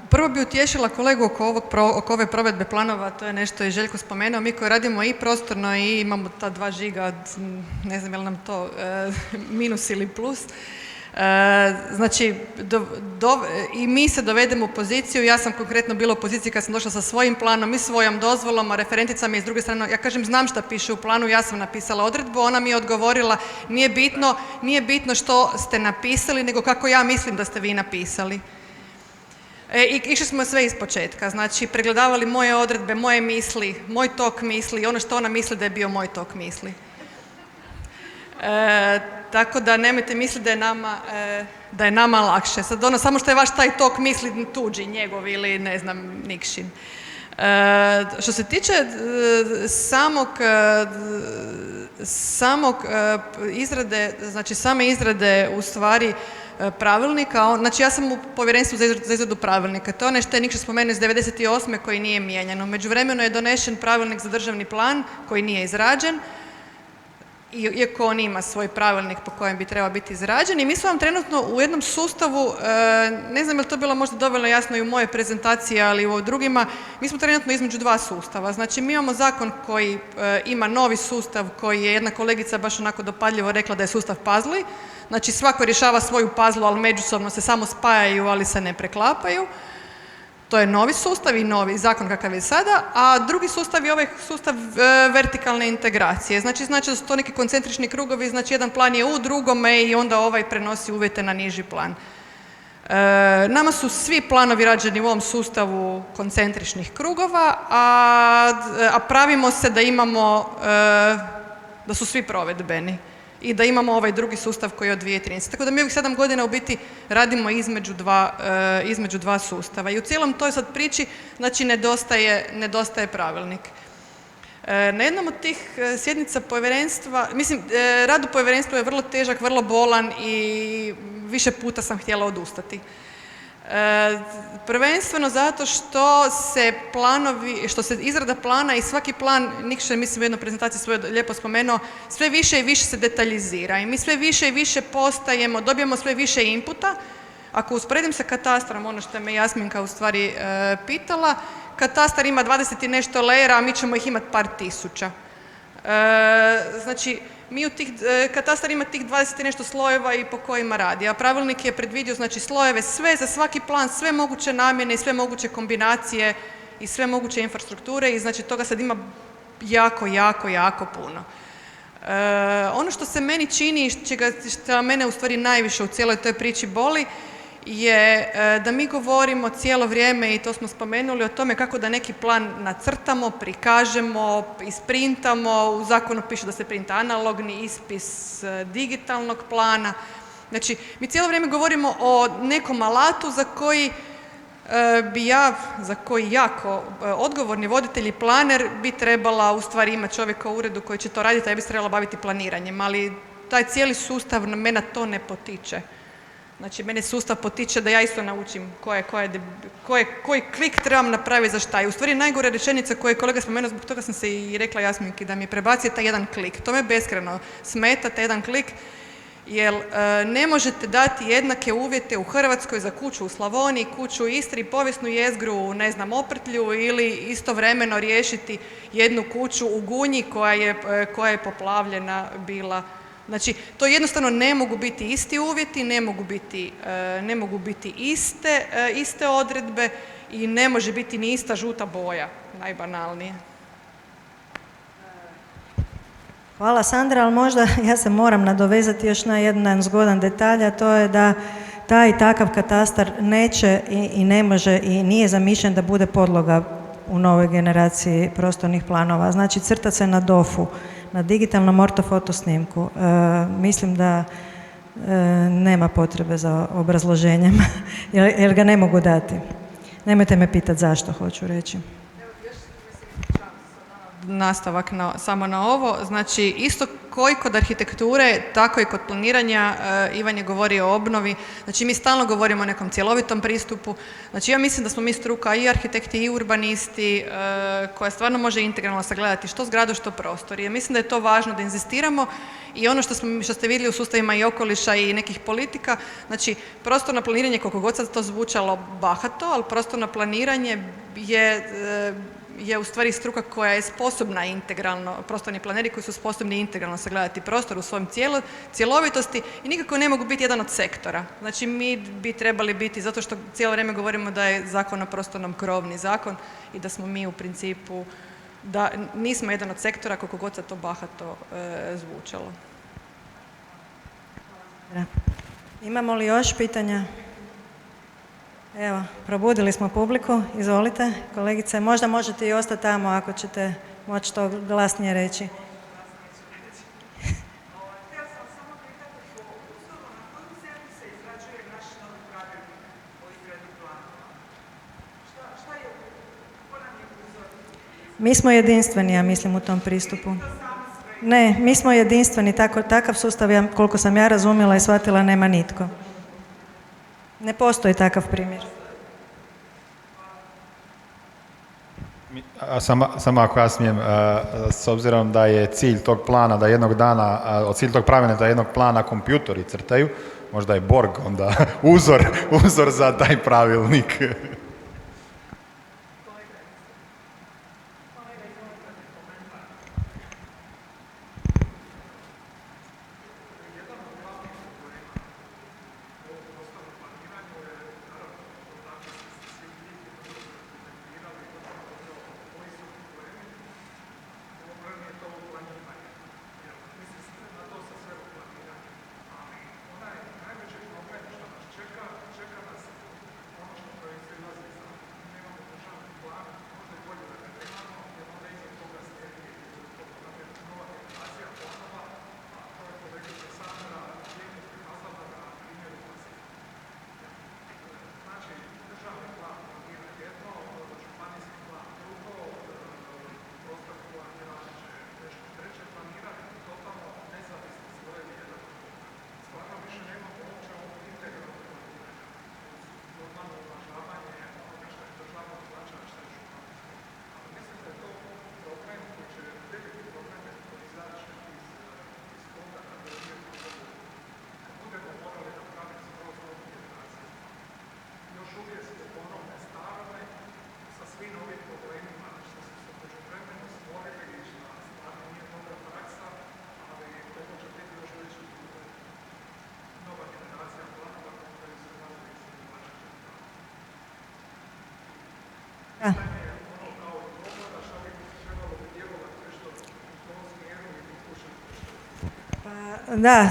prvo bi utješila kolegu oko ove provedbe planova, to je nešto i Željko spomenuo, mi koji radimo i prostorno i imamo ta 2 žiga od, ne znam je li nam to minus ili plus, znači i mi se dovedemo u poziciju, ja sam konkretno bila u poziciji kad sam došla sa svojim planom i svojom dozvolom, a referenticama i s druge strane, ja kažem znam šta piše u planu, ja sam napisala odredbu, ona mi je odgovorila nije bitno što ste napisali, nego kako ja mislim da ste vi napisali. I išli smo sve iz početka, znači pregledavali moje odredbe, moje misli, moj tok misli, ono što ona misli da je bio moj tok misli. Tako da nemojte misliti da je nama lakše. Sad ono, samo što je vaš taj tok misli tuđi, njegov ili ne znam, nikšin. Što se tiče samog izrade, znači same izrade u stvari pravilnika, znači ja sam u povjerenstvu za izradu pravilnika, to je ono što je Nikša spomenuo iz 98. koji nije mijenjan. U međuvremenu je donešen pravilnik za državni plan koji nije izrađen, iako on ima svoj pravilnik po kojem bi trebao biti izrađen i mi smo vam trenutno u jednom sustavu, ne znam je li to bilo možda dovoljno jasno i u mojoj prezentaciji, ali i u drugima, mi smo trenutno između 2 sustava. Znači mi imamo zakon koji ima novi sustav koji je jedna kolegica baš onako dopadljivo rekla da je sustav puzzli, znači svako rješava svoju puzzlu, ali međusobno se samo spajaju, ali se ne preklapaju. To je novi sustav i novi zakon kakav je sada, a drugi sustav je ovaj sustav vertikalne integracije. Znači da su to neki koncentrični krugovi, znači jedan plan je u drugome i onda ovaj prenosi uvjete na niži plan. Nama su svi planovi rađeni u ovom sustavu koncentričnih krugova, a pravimo se da imamo, da su svi provedbeni i da imamo ovaj drugi sustav koji je od 2013. Tako da mi ovih 7 godina u biti radimo između dva sustava. I u cijelom toj sad priči znači nedostaje pravilnik. Na jednom od tih sjednica povjerenstva, mislim, rad u povjerenstvu je vrlo težak, vrlo bolan i više puta sam htjela odustati. Prvenstveno zato što se izrada plana i svaki plan, Nikša je mislim u jednoj prezentaciji svoje lijepo spomenuo, sve više i više se detaljizira i mi sve više i više dobijemo sve više inputa. Ako usporedim sa katastrom, ono što je me Jasminka u stvari pitala, katastar ima 20 i nešto lejera, a mi ćemo ih imati par tisuća. Znači, katastar ima tih 20 i nešto slojeva i po kojima radi, a pravilnik je predvidio znači slojeve sve za svaki plan, sve moguće namjene i sve moguće kombinacije i sve moguće infrastrukture i znači toga sad ima jako puno. Ono što se meni čini i što mene u stvari najviše u cijeloj toj priči boli je da mi govorimo cijelo vrijeme, i to smo spomenuli, o tome kako da neki plan nacrtamo, prikažemo, isprintamo, u zakonu piše da se printa analogni ispis digitalnog plana. Znači, mi cijelo vrijeme govorimo o nekom alatu za koji jako odgovorni voditelj i planer bi trebala u stvari imati čovjeka u uredu koji će to raditi, a ja bi se trebala baviti planiranjem, ali taj cijeli sustav mene to ne potiče. Znači, mene sustav potiče da ja isto naučim koji klik trebam napraviti za šta. I u stvari najgore rečenica koju je kolega spomenuo, zbog toga sam se i rekla Jasminki da mi prebaci taj jedan klik. To me beskreno smeta, taj jedan klik, jer ne možete dati jednake uvjete u Hrvatskoj za kuću u Slavoniji, kuću u Istri, povijesnu jezgru u, ne znam, Oprtlju ili istovremeno riješiti jednu kuću u Gunji koja je poplavljena bila. Znači, to jednostavno ne mogu biti isti uvjeti, ne mogu biti iste odredbe i ne može biti ni ista žuta boja, najbanalnije. Hvala Sandra, ali možda ja se moram nadovezati još na jedan zgodan detalj, a to je da taj i takav katastar neće i ne može i nije zamišljen da bude podloga u novoj generaciji prostornih planova. Znači, crta se na DOF-u, na digitalnom ortofoto snimku. Mislim da nema potrebe za obrazloženjem, jer ga ne mogu dati. Nemojte me pitati zašto, hoću reći. nastavak samo na ovo. Znači, isto koji kod arhitekture, tako i kod planiranja, Ivan je govorio o obnovi, znači mi stalno govorimo o nekom cjelovitom pristupu. Znači ja mislim da smo mi struka i arhitekti i urbanisti koja stvarno može integralno sagledati što zgradu, što prostor. I ja mislim da je to važno da inzistiramo i ono što ste vidjeli u sustavima i okoliša i nekih politika, znači prostorno planiranje, koliko god sad to zvučalo bahato, ali prostorno planiranje je u stvari struka koja je sposobna integralno, prostorni planeri koji su sposobni integralno sagledati prostor u svojom cjelovitosti i nikako ne mogu biti jedan od sektora. Znači mi bi trebali biti, zato što cijelo vrijeme govorimo da je Zakon o prostornom krovni zakon i da smo mi u principu, da nismo jedan od sektora koliko god se to bahato zvučalo. Imamo li još pitanja? Evo, probudili smo publiku. Izvolite, kolegice. Možda možete i ostati tamo ako ćete moći to glasnije reći. Mi smo jedinstveni, ja mislim, u tom pristupu. Ne, mi smo jedinstveni, takav sustav, koliko sam ja razumjela i shvatila, nema nitko. Ne postoji takav primjer. Samo ako ja smijem, s obzirom da je cilj tog plana da jednog dana, cilj tog pravilnika da jednog plana kompjutori crtaju, možda je Borg onda uzor za taj pravilnik. Da,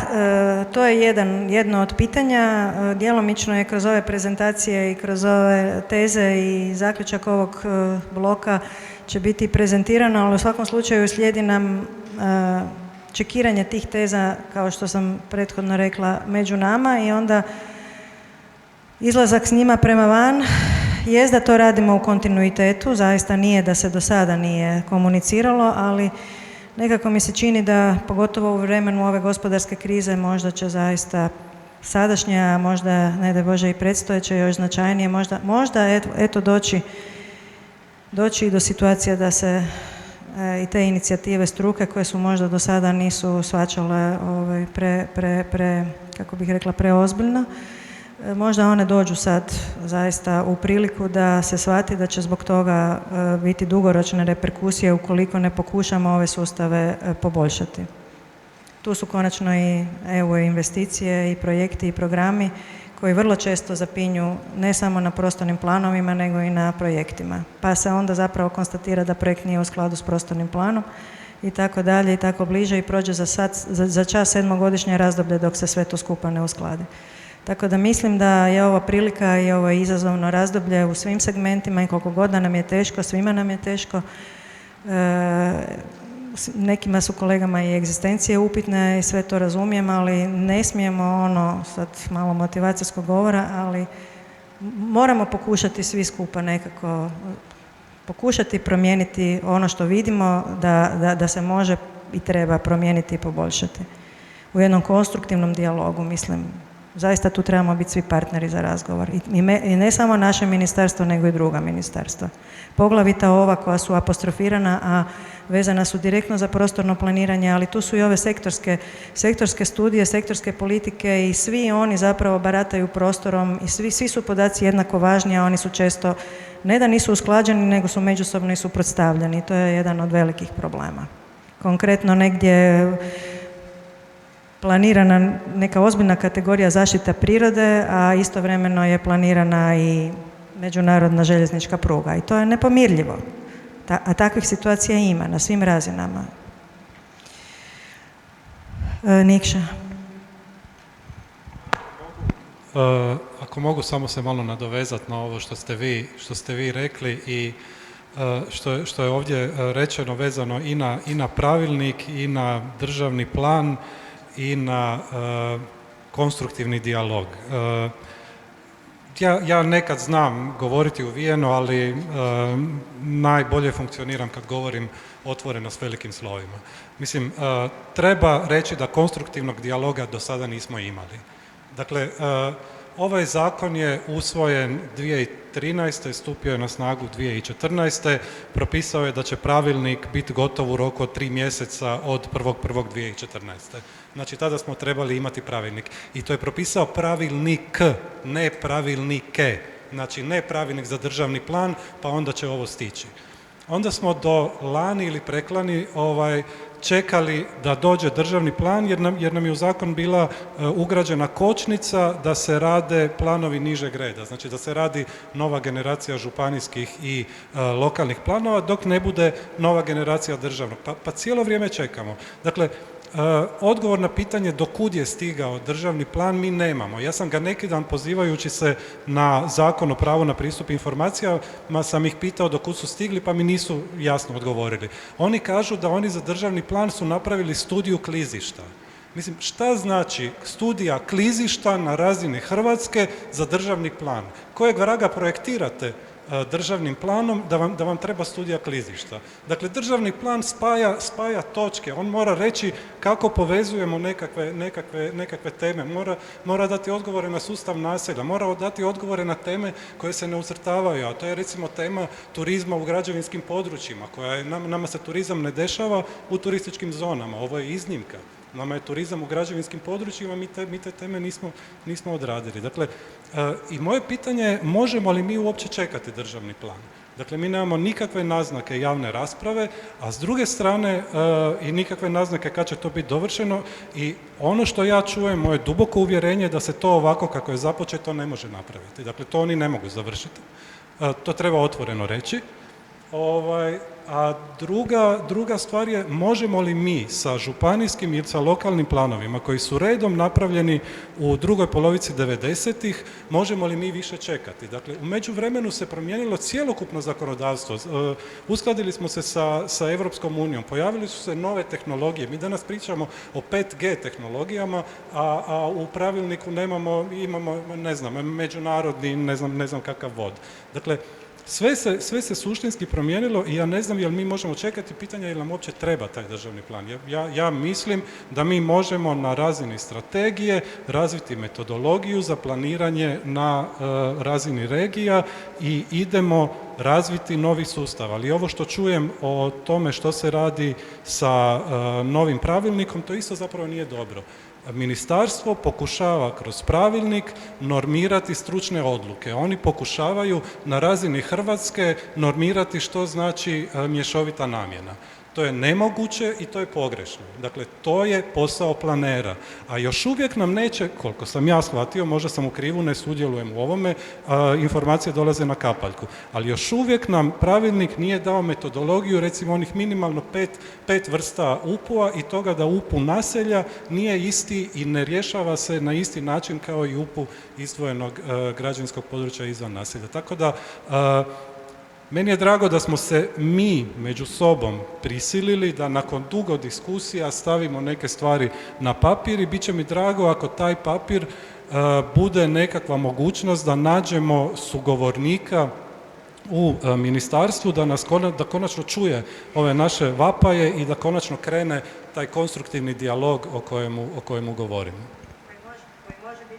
to je jedno od pitanja. Djelomično je kroz ove prezentacije i kroz ove teze i zaključak ovog bloka će biti prezentirano, ali u svakom slučaju slijedi nam čekiranje tih teza, kao što sam prethodno rekla, među nama i onda izlazak s njima prema van. Jest da to radimo u kontinuitetu, zaista nije da se do sada nije komuniciralo, ali nekako mi se čini da, pogotovo u vremenu ove gospodarske krize, možda će zaista sadašnja, a možda, ne daj Bože, i predstojeće još značajnije, možda eto doći i do situacije da se i te inicijative struke koje su možda do sada nisu shvaćale kako bih rekla, preozbiljno, možda one dođu sad zaista u priliku da se shvati da će zbog toga biti dugoročne reperkusije ukoliko ne pokušamo ove sustave poboljšati. Tu su konačno i EU investicije i projekti i programi koji vrlo često zapinju ne samo na prostornim planovima nego i na projektima. Pa se onda zapravo konstatira da projekt nije u skladu s prostornim planom i tako dalje i tako bliže i prođe za čas 7-godišnje razdoblje dok se sve to skupa ne uskladi. Tako da mislim da je ovo prilika i ovo izazovno razdoblje u svim segmentima i koliko god da nam je teško, svima nam je teško. Nekima su kolegama i egzistencije upitne i sve to razumijem, ali ne smijemo sad malo motivacijskog govora, ali moramo pokušati svi skupa nekako pokušati promijeniti ono što vidimo da se može i treba promijeniti i poboljšati. U jednom konstruktivnom dijalogu, mislim, zaista tu trebamo biti svi partneri za razgovor. I ne samo naše ministarstvo, nego i druga ministarstva. Poglavito ova koja su apostrofirana, a vezana su direktno za prostorno planiranje, ali tu su i ove sektorske studije, sektorske politike i svi oni zapravo barataju prostorom i svi su podaci jednako važni, a oni su često, ne da nisu usklađeni, nego su međusobno i suprotstavljeni. To je jedan od velikih problema. Konkretno negdje planirana neka ozbiljna kategorija zaštita prirode, a istovremeno je planirana i međunarodna željeznička pruga i to je nepomirljivo. A takvih situacija ima na svim razinama. Nikša. Ako mogu samo se malo nadovezati na ovo što ste vi rekli i što je ovdje rečeno vezano i na pravilnik i na državni plan i na konstruktivni dijalog. Ja nekad znam govoriti uvijeno, ali najbolje funkcioniram kad govorim otvoreno s velikim slovima. Mislim, treba reći da konstruktivnog dijaloga do sada nismo imali. Dakle, ovaj zakon je usvojen 2013. stupio je na snagu 2014. Propisao je da će pravilnik biti gotov u roku od 3 mjeseca od 1.1.2014. Znači, tada smo trebali imati pravilnik. I to je propisao pravilnik, ne pravilnike. Znači, ne pravilnik za državni plan, pa onda će ovo stići. Onda smo do lani ili preklani čekali da dođe državni plan jer nam je u zakon bila ugrađena kočnica da se rade planovi nižeg reda, znači da se radi nova generacija županijskih i lokalnih planova dok ne bude nova generacija državnog. Pa cijelo vrijeme čekamo. Dakle, odgovor na pitanje do kud je stigao državni plan mi nemamo. Ja sam ga neki dan pozivajući se na Zakon o pravu na pristup informacijama sam ih pitao do kud su stigli pa mi nisu jasno odgovorili. Oni kažu da oni za državni plan su napravili studiju klizišta. Mislim, šta znači studija klizišta na razini Hrvatske za državni plan? Kojeg vraga projektirate državnim planom da vam treba studija klizišta? Dakle, državni plan spaja točke, on mora reći kako povezujemo nekakve teme, mora dati odgovore na sustav naselja, mora dati odgovore na teme koje se ne ucrtavaju, a to je recimo tema turizma u građevinskim područjima, nama se turizam ne dešava u turističkim zonama, ovo je iznimka. Nama je turizam u građevinskim područjima, mi te teme nismo odradili. Dakle, i moje pitanje je možemo li mi uopće čekati državni plan? Dakle, mi nemamo nikakve naznake javne rasprave, a s druge strane i nikakve naznake kad će to biti dovršeno i ono što ja čujem, moje duboko uvjerenje da se to ovako kako je započeto ne može napraviti. Dakle, to oni ne mogu završiti. To treba otvoreno reći. A druga stvar je, možemo li mi sa županijskim i sa lokalnim planovima koji su redom napravljeni u drugoj polovici 90-ih, možemo li mi više čekati? Dakle, u međuvremenu se promijenilo cjelokupno zakonodavstvo, uskladili smo se sa Europskom unijom, pojavili su se nove tehnologije, mi danas pričamo o 5G tehnologijama, a u pravilniku imamo, ne znam, međunarodni, ne znam kakav vod. Dakle, sve se suštinski promijenilo i ja ne znam jel mi možemo čekati, pitanje je li nam uopće treba taj državni plan. Ja mislim da mi možemo na razini strategije razviti metodologiju za planiranje na razini regija i idemo razviti novi sustav. Ali ovo što čujem o tome što se radi sa novim pravilnikom, to isto zapravo nije dobro. Ministarstvo pokušava kroz pravilnik normirati stručne odluke. Oni pokušavaju na razini Hrvatske normirati što znači mješovita namjena. To je nemoguće i to je pogrešno. Dakle, to je posao planera. A još uvijek nam neće, koliko sam ja shvatio, možda sam u krivu, ne sudjelujem u ovome, informacije dolaze na kapaljku. Ali još uvijek nam pravilnik nije dao metodologiju, recimo onih minimalno 5 vrsta UPU-a i toga da UPU naselja nije isti i ne rješava se na isti način kao i UPU izdvojenog građevinskog područja izvan naselja. Tako da, meni je drago da smo se mi među sobom prisilili da nakon dugo diskusija stavimo neke stvari na papir i bit će mi drago ako taj papir bude nekakva mogućnost da nađemo sugovornika u ministarstvu da konačno čuje ove naše vapaje i da konačno krene taj konstruktivni dijalog o kojemu govorimo.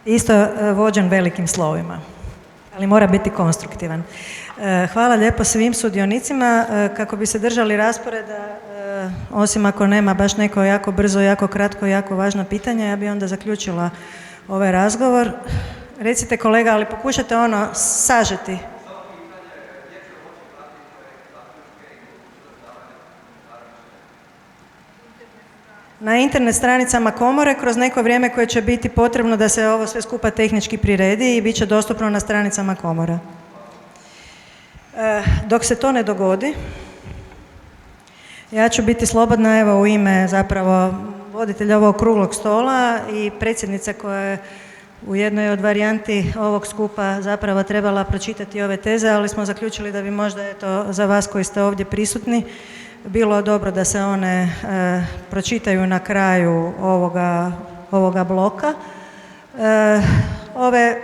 Isto vođen velikim slovima, ali mora biti konstruktivan. Hvala lijepo svim sudionicima. Kako bi se držali rasporeda, osim ako nema baš neko jako brzo, jako kratko, jako važno pitanje, ja bi onda zaključila ovaj razgovor. Recite kolega, ali pokušajte sažeti. Na internet stranicama komore kroz neko vrijeme koje će biti potrebno da se ovo sve skupa tehnički priredi i bit će dostupno na stranicama komora. Dok se to ne dogodi, ja ću biti slobodna evo u ime zapravo voditelja ovog okruglog stola i predsjednice koja je u jednoj od varijanti ovog skupa zapravo trebala pročitati ove teze, ali smo zaključili da bi možda za vas koji ste ovdje prisutni bilo dobro da se one pročitaju na kraju ovoga bloka. Ove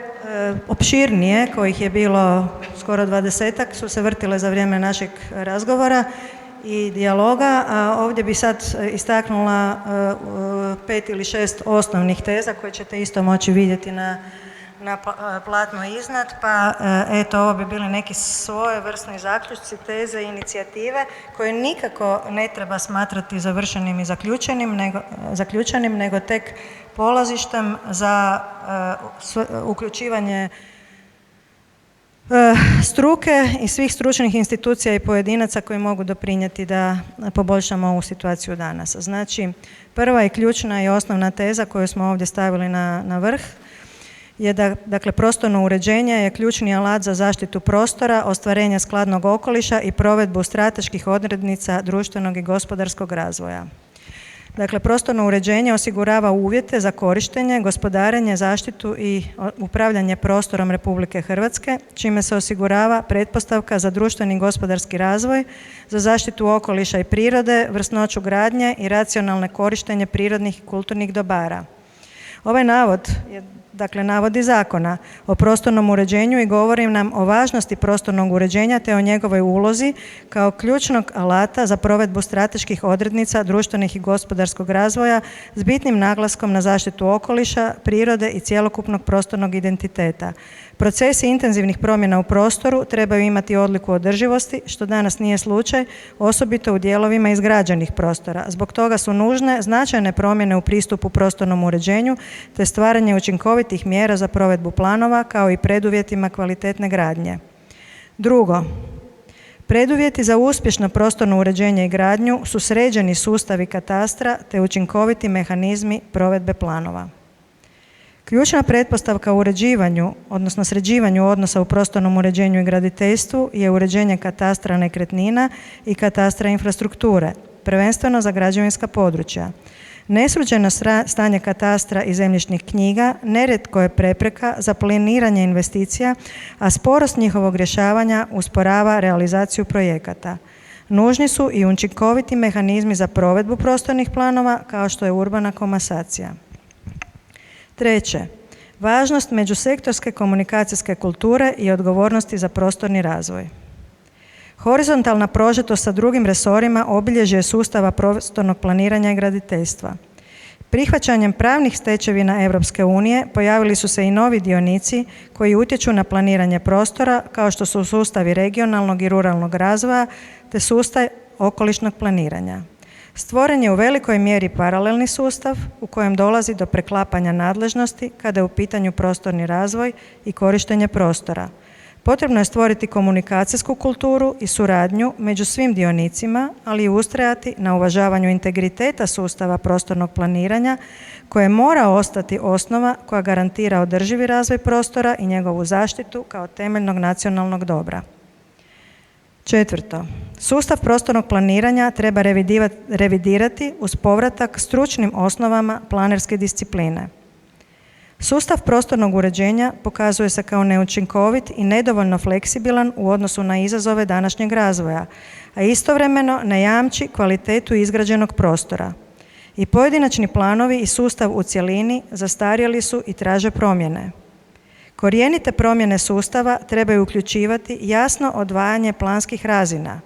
opširnije, kojih je bilo skoro 20-ak, su se vrtile za vrijeme našeg razgovora i dijaloga, a ovdje bi sad istaknula 5 ili 6 osnovnih teza koje ćete isto moći vidjeti na platnu iznad, pa eto, ovo bi bili neki svojevrsni zaključci, teze, inicijative koje nikako ne treba smatrati završenim i zaključenim, nego tek polazištem za uključivanje struke i svih stručnih institucija i pojedinaca koji mogu doprinijeti da poboljšamo ovu situaciju danas. Znači, prva i ključna i osnovna teza koju smo ovdje stavili na vrh je da, dakle, prostorno uređenje je ključni alat za zaštitu prostora, ostvarenje skladnog okoliša i provedbu strateških odrednica društvenog i gospodarskog razvoja. Dakle, prostorno uređenje osigurava uvjete za korištenje, gospodarenje, zaštitu i upravljanje prostorom Republike Hrvatske, čime se osigurava pretpostavka za društveni i gospodarski razvoj, za zaštitu okoliša i prirode, vrsnoću gradnje i racionalne korištenje prirodnih i kulturnih dobara. Ovaj navod je, dakle, navodi zakona o prostornom uređenju i govori nam o važnosti prostornog uređenja te o njegovoj ulozi kao ključnog alata za provedbu strateških odrednica društvenih i gospodarskog razvoja s bitnim naglaskom na zaštitu okoliša, prirode i cjelokupnog prostornog identiteta. Procesi intenzivnih promjena u prostoru trebaju imati odliku održivosti, što danas nije slučaj, osobito u dijelovima izgrađenih prostora. Zbog toga su nužne značajne promjene u pristupu prostornom uređenju te stvaranje učinkovitih mjera za provedbu planova kao i preduvjetima kvalitetne gradnje. Drugo, preduvjeti za uspješno prostorno uređenje i gradnju su sređeni sustavi katastra te učinkoviti mehanizmi provedbe planova. Ključna pretpostavka u uređivanju, odnosno sređivanju odnosa u prostornom uređenju i graditeljstvu je uređenje katastra nekretnina i katastra infrastrukture, prvenstveno za građevinska područja. Nesređeno stanje katastra i zemljišnih knjiga nerijetko je prepreka za planiranje investicija, a sporost njihovog rješavanja usporava realizaciju projekata. Nužni su i učinkoviti mehanizmi za provedbu prostornih planova kao što je urbana komasacija. Treće, važnost međusektorske komunikacijske kulture i odgovornosti za prostorni razvoj. Horizontalna prožetost sa drugim resorima obilježje je sustava prostornog planiranja i graditeljstva. Prihvaćanjem pravnih stečevina Europske unije pojavili su se i novi dionici koji utječu na planiranje prostora kao što su sustavi regionalnog i ruralnog razvoja te sustav okolišnog planiranja. Stvoren je u velikoj mjeri paralelni sustav u kojem dolazi do preklapanja nadležnosti kada je u pitanju prostorni razvoj i korištenje prostora. Potrebno je stvoriti komunikacijsku kulturu i suradnju među svim dionicima, ali i ustrajati na uvažavanju integriteta sustava prostornog planiranja koje mora ostati osnova koja garantira održivi razvoj prostora i njegovu zaštitu kao temeljnog nacionalnog dobra. Četvrto, sustav prostornog planiranja treba revidirati uz povratak stručnim osnovama planerske discipline. Sustav prostornog uređenja pokazuje se kao neučinkovit i nedovoljno fleksibilan u odnosu na izazove današnjeg razvoja, a istovremeno ne jamči kvalitetu izgrađenog prostora. I pojedinačni planovi i sustav u cjelini zastarjeli su i traže promjene. Korijenite promjene sustava trebaju uključivati jasno odvajanje planskih razina.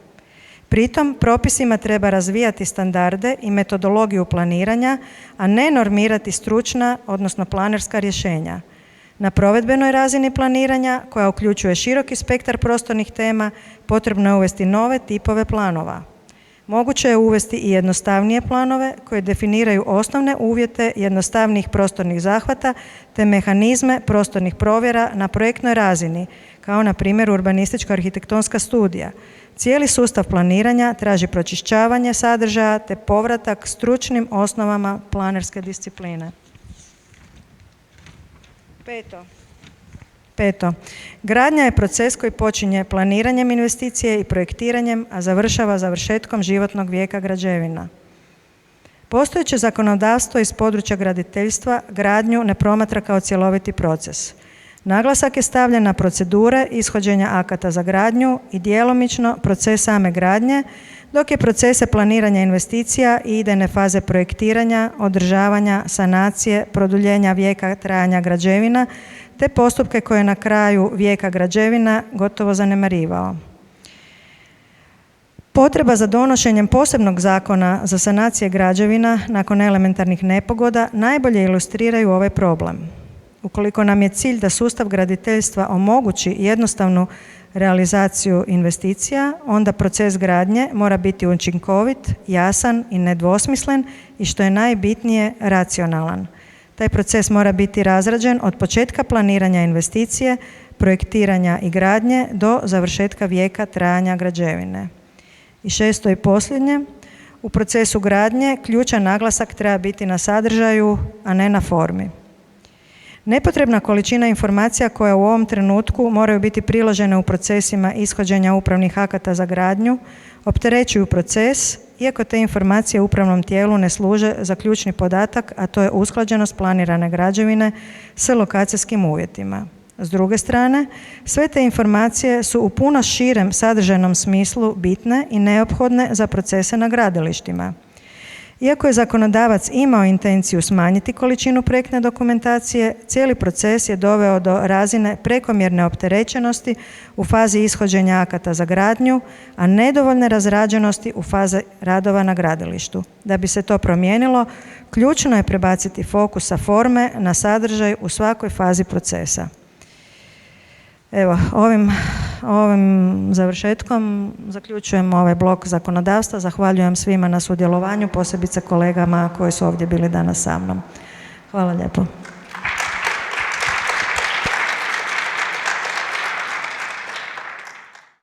Pritom, propisima treba razvijati standarde i metodologiju planiranja, a ne normirati stručna, odnosno planerska rješenja. Na provedbenoj razini planiranja, koja uključuje široki spektar prostornih tema, potrebno je uvesti nove tipove planova. Moguće je uvesti i jednostavnije planove koje definiraju osnovne uvjete jednostavnijih prostornih zahvata te mehanizme prostornih provjera na projektnoj razini, kao na primjer urbanističko-arhitektonska studija. Cijeli sustav planiranja traži pročišćavanje sadržaja te povratak stručnim osnovama planerske discipline. Peto. Gradnja je proces koji počinje planiranjem investicije i projektiranjem, a završava završetkom životnog vijeka građevina. Postojeće zakonodavstvo iz područja graditeljstva gradnju ne promatra kao cjeloviti proces. Naglasak je stavljen na procedure ishođenja akata za gradnju i djelomično proces same gradnje, dok je procese planiranja investicija i idejne faze projektiranja, održavanja, sanacije, produljenja vijeka trajanja građevina, te postupke koje na kraju vijeka građevina gotovo zanemarivao. Potreba za donošenjem posebnog zakona za sanacije građevina nakon elementarnih nepogoda najbolje ilustriraju ovaj problem. Ukoliko nam je cilj da sustav graditeljstva omogući jednostavnu realizaciju investicija, onda proces gradnje mora biti učinkovit, jasan i nedvosmislen i što je najbitnije racionalan. Taj proces mora biti razrađen od početka planiranja investicije, projektiranja i gradnje do završetka vijeka trajanja građevine. I šesto i posljednje, u procesu gradnje ključan naglasak treba biti na sadržaju, a ne na formi. Nepotrebna količina informacija koja u ovom trenutku moraju biti priložene u procesima ishođenja upravnih akata za gradnju opterećuju proces, iako te informacije upravnom tijelu ne služe za ključni podatak, a to je usklađenost planirane građevine s lokacijskim uvjetima. S druge strane, sve te informacije su u puno širem sadržajnom smislu bitne i neophodne za procese na gradilištima. Iako je zakonodavac imao intenciju smanjiti količinu projektne dokumentacije, cijeli proces je doveo do razine prekomjerne opterećenosti u fazi ishođenja akata za gradnju, a nedovoljne razrađenosti u fazi radova na gradilištu. Da bi se to promijenilo, ključno je prebaciti fokus sa forme na sadržaj u svakoj fazi procesa. Evo, ovim završetkom zaključujem ovaj blok zakonodavstva. Zahvaljujem svima na sudjelovanju, posebice kolegama koji su ovdje bili danas sa mnom. Hvala lijepo.